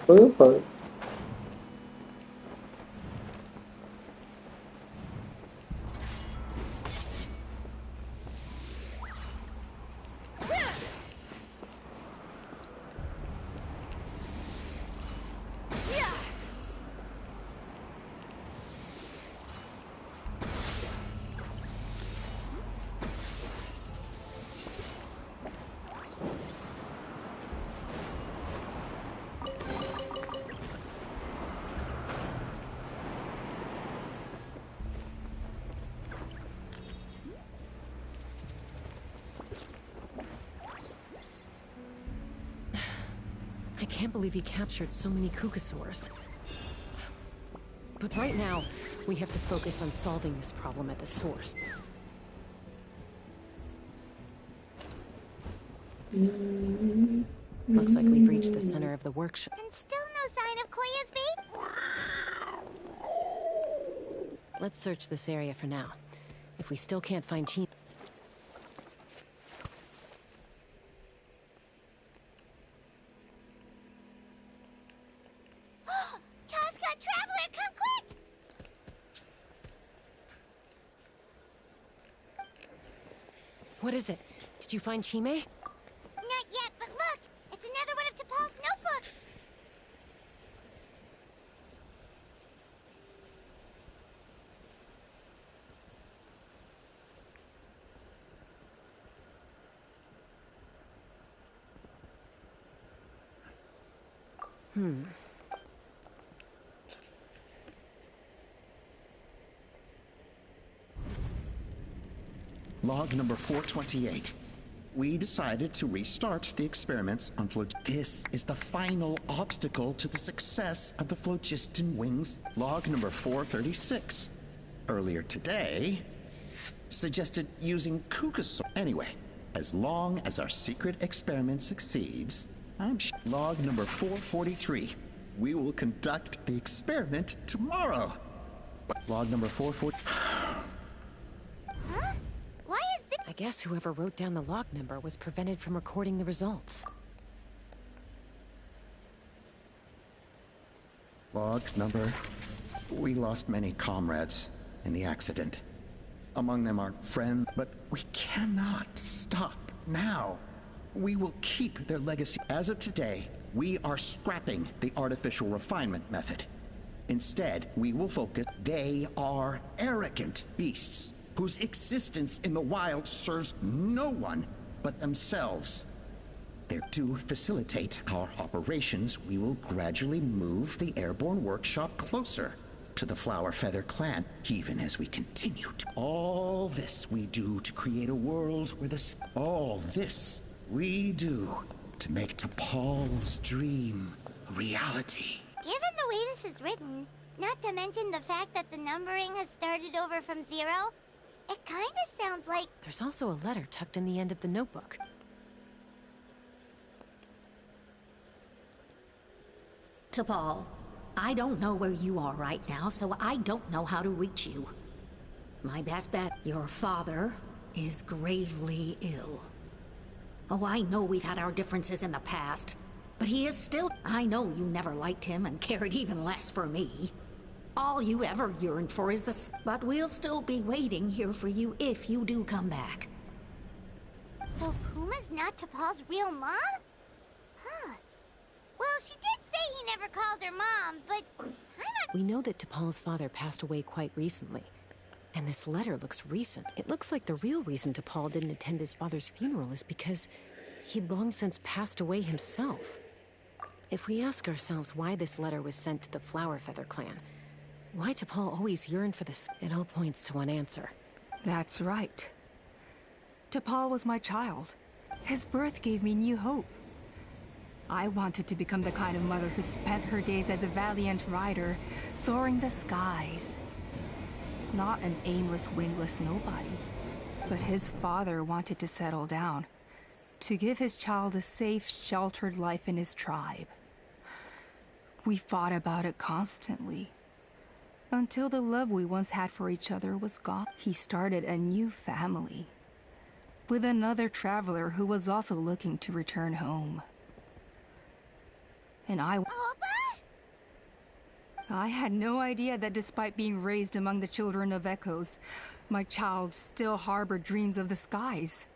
Super. I can't believe he captured so many Kukasaurs. But right now, we have to focus on solving this problem at the source. Looks like we've reached the center of the workshop. And still no sign of Koya's baby? Let's search this area for now. If we still can't find Chi... Chaska, Traveler, come quick! What is it? Did you find Chime? Not yet, but look! It's another one of T'Pol's notebooks! Log number 428. We decided to restart the experiments on This is the final obstacle to the success of the phlogiston wings. Log number 436. Earlier today, suggested using Kukasaur. Anyway, as long as our secret experiment succeeds, I'm sure. Log number 443. We will conduct the experiment tomorrow. Log number 440. Huh? Why is this? I guess whoever wrote down the log number was prevented from recording the results. Log number. We lost many comrades in the accident. Among them our friend, but we cannot stop now. We will keep their legacy. As of today, we are scrapping the artificial refinement method. Instead, we will focus. They are arrogant beasts whose existence in the wild serves no one but themselves. To facilitate our operations, we will gradually move the airborne workshop closer to the Flower Feather clan, even as we continue to. All this we do to create a world where all this we do to make T'Pol's dream a reality. Given the way this is written, not to mention the fact that the numbering has started over from 0, it kinda sounds like... There's also a letter tucked in the end of the notebook. T'Pol, I don't know where you are right now, so I don't know how to reach you. My best bet, your father is gravely ill. Oh, I know we've had our differences in the past, but he is still... I know you never liked him and cared even less for me. All you ever yearned for is the... But we'll still be waiting here for you if you do come back. So Puma's not T'Pol's real mom? Huh. Well, she did say he never called her mom, but I'm not... We know that T'Pol's father passed away quite recently. And this letter looks recent. It looks like the real reason T'Pol didn't attend his father's funeral is because he'd long since passed away himself. If we ask ourselves why this letter was sent to the Flower Feather clan, why T'Pol always yearned for this, it all points to one answer. That's right. T'Pol was my child. His birth gave me new hope. I wanted to become the kind of mother who spent her days as a valiant rider, soaring the skies. Not an aimless, wingless nobody. But his father wanted to settle down, to give his child a safe, sheltered life in his tribe. We fought about it constantly, until the love we once had for each other was gone. He started a new family, with another traveler who was also looking to return home. And I had no idea that despite being raised among the children of echoes, my child still harbored dreams of the skies.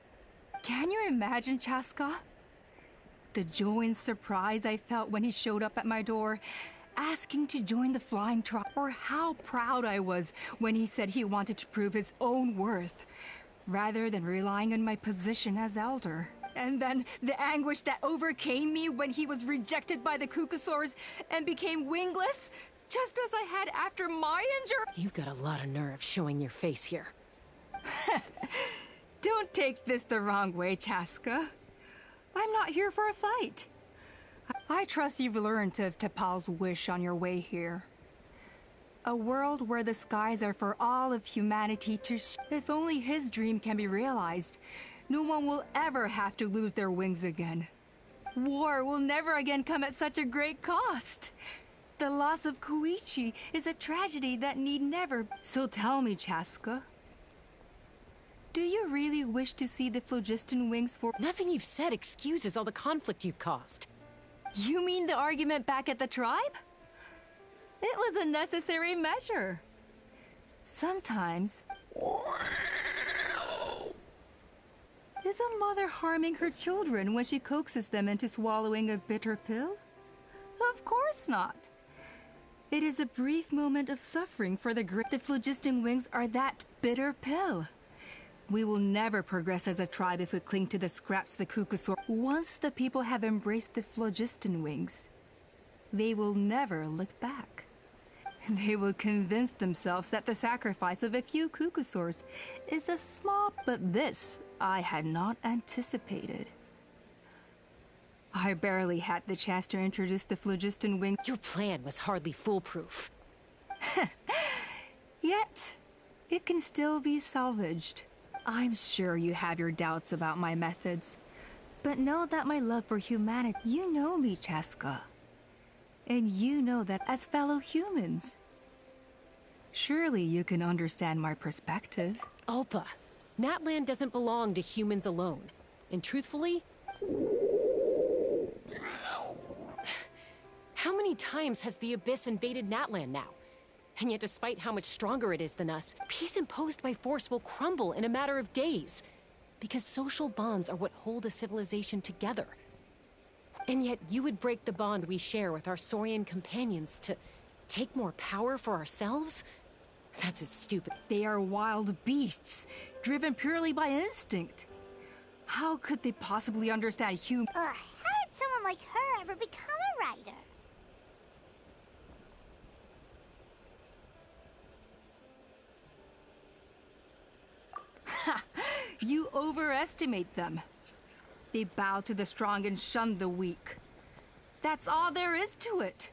Can you imagine, Chaska? The joy and surprise I felt when he showed up at my door, asking to join the flying tribe, or how proud I was when he said he wanted to prove his own worth, rather than relying on my position as elder. And then the anguish that overcame me when he was rejected by the Kukusaurs and became wingless, just as I had after my injury. You've got a lot of nerve showing your face here. Don't take this the wrong way, Chaska. I'm not here for a fight. I trust you've learned of T'Pol's wish on your way here. A world where the skies are for all of humanity to if only his dream can be realized, no one will ever have to lose their wings again. War will never again come at such a great cost. The loss of Koichi is a tragedy that need never... So tell me, Chaska, do you really wish to see the phlogiston wings for... Nothing you've said excuses all the conflict you've caused. You mean the argument back at the tribe? It was a necessary measure. Sometimes... Is a mother harming her children when she coaxes them into swallowing a bitter pill? Of course not. It is a brief moment of suffering for the great. The phlogiston wings are that bitter pill. We will never progress as a tribe if we cling to the scraps the Kukusaur. Once the people have embraced the phlogiston wings, they will never look back. They will convince themselves that the sacrifice of a few Kukusaurs is a small... But this I had not anticipated. I barely had the chance to introduce the phlogiston wing. Your plan was hardly foolproof. Yet, it can still be salvaged. I'm sure you have your doubts about my methods, but know that my love for humanity... You know me, Chaska. And you know that as fellow humans. Surely you can understand my perspective. Ulpa, Natland doesn't belong to humans alone. And truthfully... How many times has the Abyss invaded Natland now? And yet despite how much stronger it is than us, peace imposed by force will crumble in a matter of days. Because social bonds are what hold a civilization together. And yet you would break the bond we share with our Saurian companions to take more power for ourselves? That's as stupid. They are wild beasts, driven purely by instinct. How could they possibly understand human... How did someone like her ever become a writer? You overestimate them. They bow to the strong and shun the weak. That's all there is to it.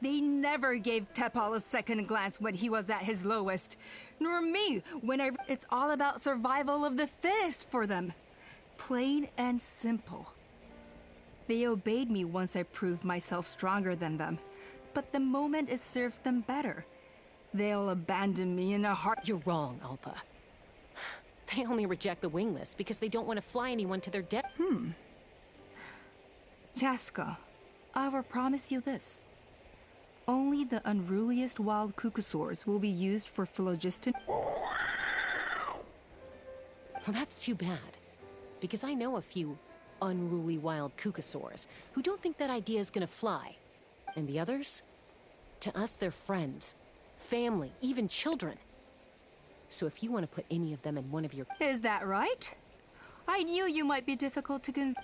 They never gave T'Pol a second glance when he was at his lowest, nor me when I... It's all about survival of the fittest for them. Plain and simple. They obeyed me once I proved myself stronger than them, but the moment it serves them better, they'll abandon me in a heart... You're wrong, Ulpa. They only reject the wingless because they don't want to fly anyone to their death. Chaska, I will promise you this. Only the unruliest wild Kukusaurs will be used for phlogiston... Well, that's too bad. Because I know a few unruly wild Kukusaurs who don't think that idea is gonna fly. And the others? To us, they're friends, family, even children. So if you want to put any of them in one of your... Is that right? I knew you might be difficult to convince.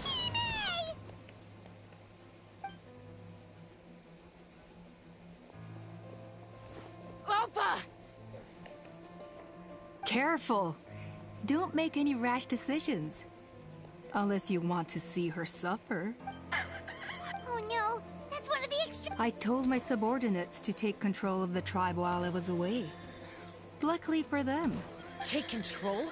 Chime! 「Careful! Don't make any rash decisions. Unless you want to see her suffer. Oh no, that's one of the extra— I told my subordinates to take control of the tribe while I was away. Luckily for them. Take control?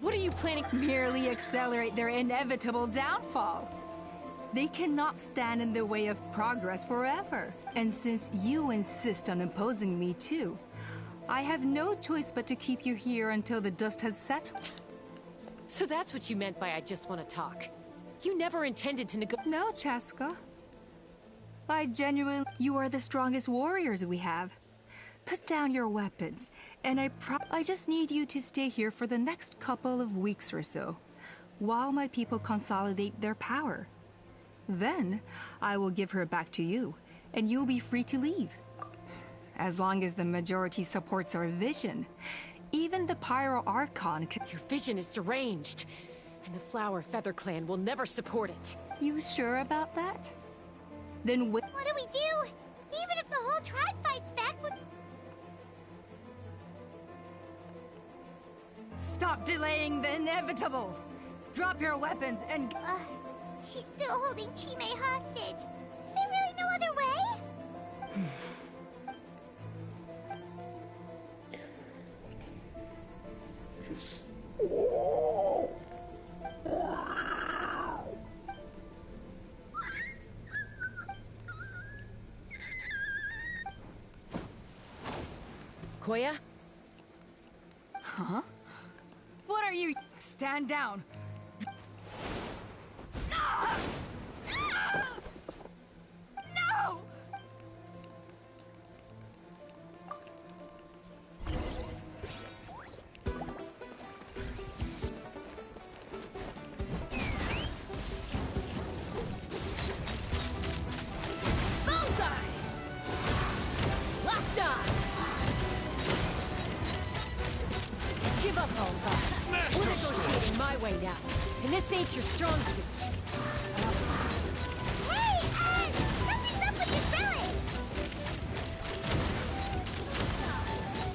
What are you planning? Merely accelerate their inevitable downfall. They cannot stand in the way of progress forever. And since you insist on imposing me too, I have no choice but to keep you here until the dust has settled. So that's what you meant by I just want to talk. You never intended to No, Chaska. I genuinely— You are the strongest warriors we have. Put down your weapons, and I just need you to stay here for the next couple of weeks or so, while my people consolidate their power. Then, I will give her back to you, and you'll be free to leave. As long as the majority supports our vision, even the Pyro Archon could— Your vision is deranged, and the Flower Feather Clan will never support it. You sure about that? Then What do we do? Even if the whole tribe fights back, Stop delaying the inevitable! Drop your weapons and— she's still holding Chime hostage. Is there really no other way? Koya? Huh? What are you— Stand down! No! Bullseye! Locked on! Give up, Alpha. We're negotiating my way now, and this ain't your strong suit. Hey, something's up with this belly!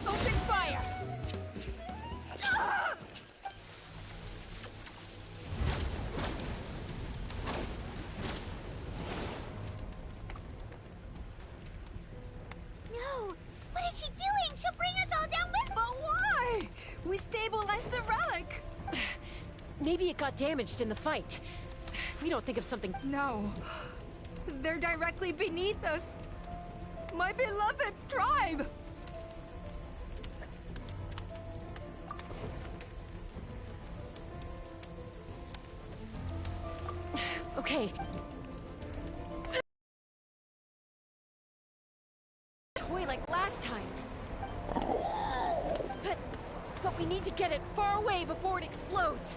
Open fire! No! What is she doing? She'll bring us all down with— But why? We stabilized the relic! Maybe it got damaged in the fight. We don't think of something— No. They're directly beneath us. My beloved tribe! Okay. Toy like last time. But we need to get it far away before it explodes.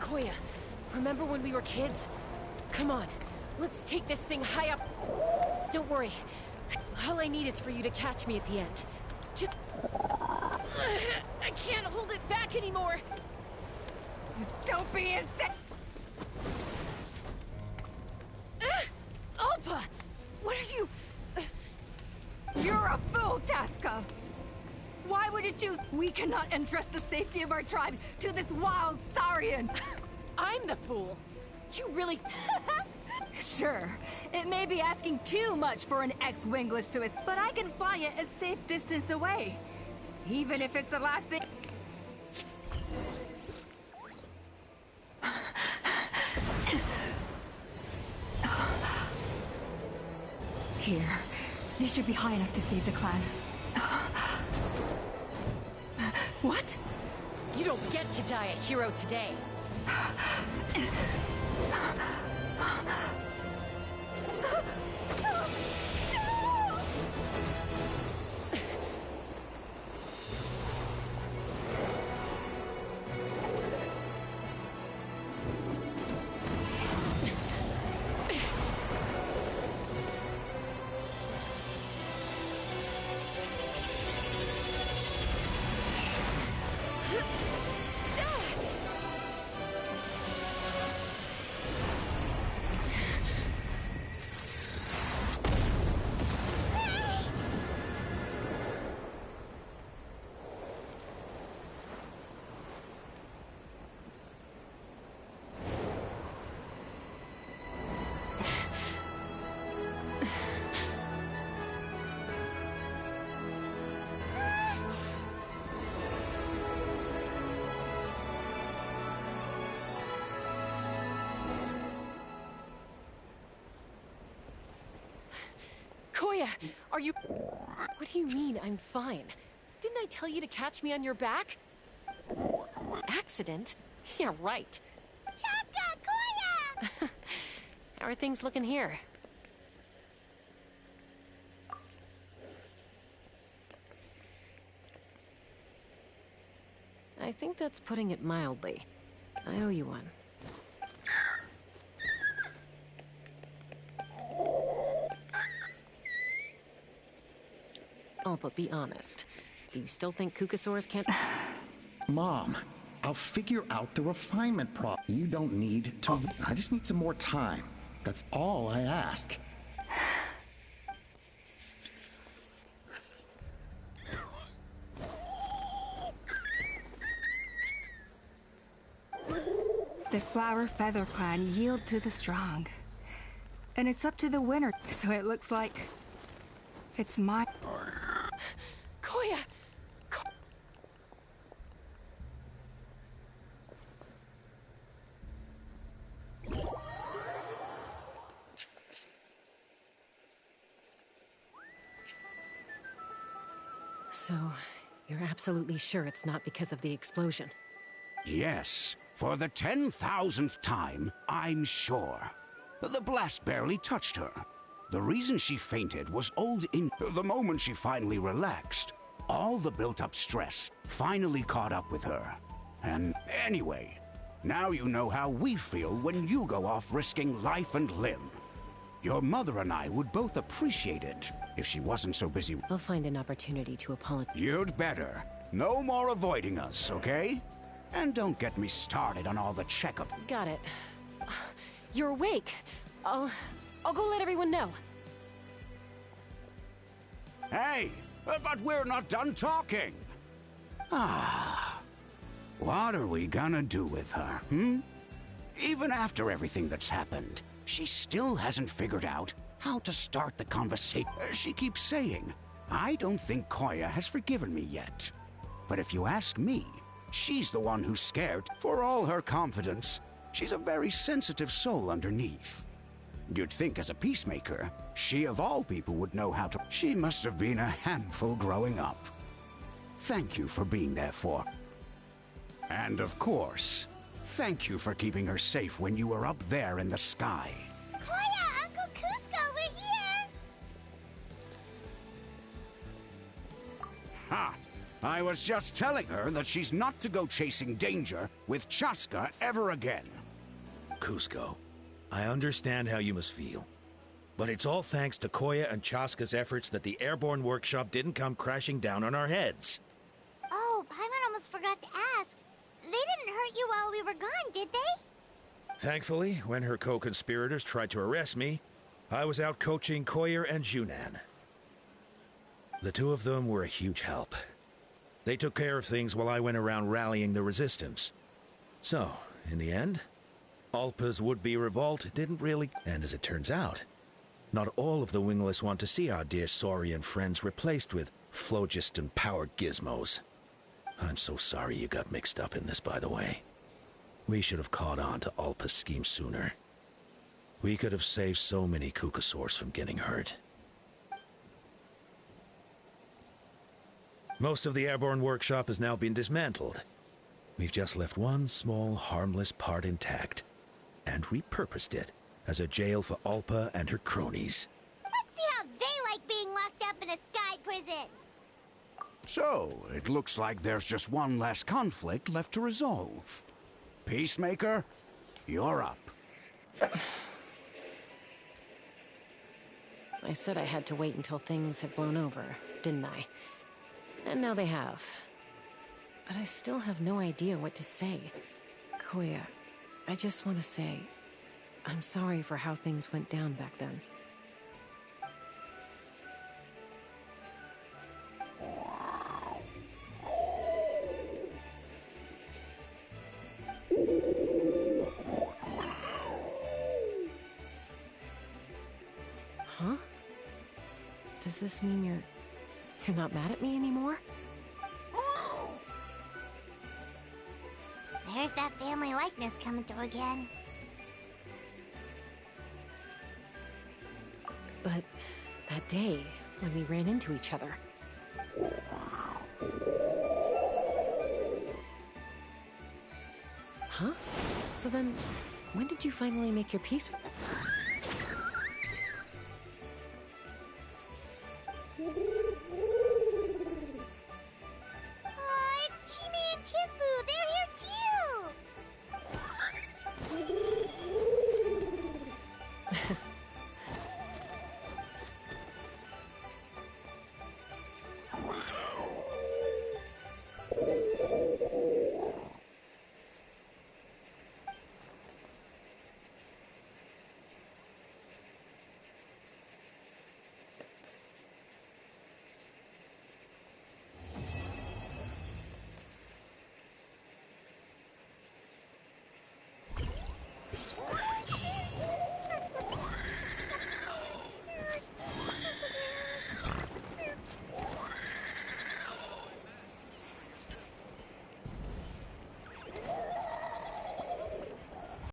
Koya, remember when we were kids? Come on, let's take this thing high up. Don't worry. All I need is for you to catch me at the end. Just— I can't hold it back anymore. Don't be insane! Alpa! What are you— You're a fool, Chaska! Why would you choose— We cannot entrust the safety of our tribe to this wild Saurian! I'm the fool. You really— Sure, it may be asking too much for an ex-winglish to us, but I can fly it a safe distance away. Even if it's the last thing— Here. This should be high enough to save the clan. What? You don't get to die a hero today. Koya, are you... What do you mean, I'm fine? Didn't I tell you to catch me on your back? Accident? Yeah, right. Chaska, Koya! How are things looking here? I think that's putting it mildly. I owe you one. Oh, but be honest. Do you still think Kukasaurs can't... Mom, I'll figure out the refinement problem. You don't need to... I just need some more time. That's all I ask. The Flower Feather Clan yield to the strong. And it's up to the winner, so it looks like... it's my... Koya! So, you're absolutely sure it's not because of the explosion? Yes, for the 10,000th time, I'm sure. The blast barely touched her. The reason she fainted was the moment she finally relaxed, all the built-up stress finally caught up with her. And anyway, now you know how we feel when you go off risking life and limb. Your mother and I would both appreciate it if she wasn't so busy. I'll find an opportunity to apologize. You'd better. No more avoiding us, okay? And don't get me started on all the checkup. Got it. You're awake. I'll go let everyone know. Hey, but we're not done talking. What are we gonna do with her, Even after everything that's happened, she still hasn't figured out how to start the conversation. She keeps saying, I don't think Koya has forgiven me yet. But if you ask me, she's the one who's scared. For all her confidence, she's a very sensitive soul underneath. You'd think as a peacemaker, she of all people would know how to... She must have been a handful growing up. Thank you for being there for... And of course, thank you for keeping her safe when you were up there in the sky. Koya, Uncle Cusco, we're here! Ha! I was just telling her that she's not to go chasing danger with Chaska ever again. Cusco, I understand how you must feel. But it's all thanks to Koya and Chaska's efforts that the airborne workshop didn't come crashing down on our heads. Oh, Paimon almost forgot to ask. They didn't hurt you while we were gone, did they? Thankfully, when her co-conspirators tried to arrest me, I was out coaching Koya and Junan. The two of them were a huge help. They took care of things while I went around rallying the resistance. So, in the end, Alpa's would-be revolt didn't really... And as it turns out, not all of the wingless want to see our dear Saurian friends replaced with phlogiston-powered gizmos. I'm so sorry you got mixed up in this, by the way. We should have caught on to Alpa's scheme sooner. We could have saved so many Kukasaurs from getting hurt. Most of the airborne workshop has now been dismantled. We've just left one small, harmless part intact, and repurposed it as a jail for Alpa and her cronies. Let's see how they like being locked up in a sky prison. So, it looks like there's just one last conflict left to resolve. Peacemaker, you're up. I said I had to wait until things had blown over, didn't I? And now they have. But I still have no idea what to say. Koya, I just want to say, I'm sorry for how things went down back then. Huh? Does this mean you're not mad at me anymore? There's that family likeness coming through again. But that day when we ran into each other. Huh? So then, when did you finally make your peace with...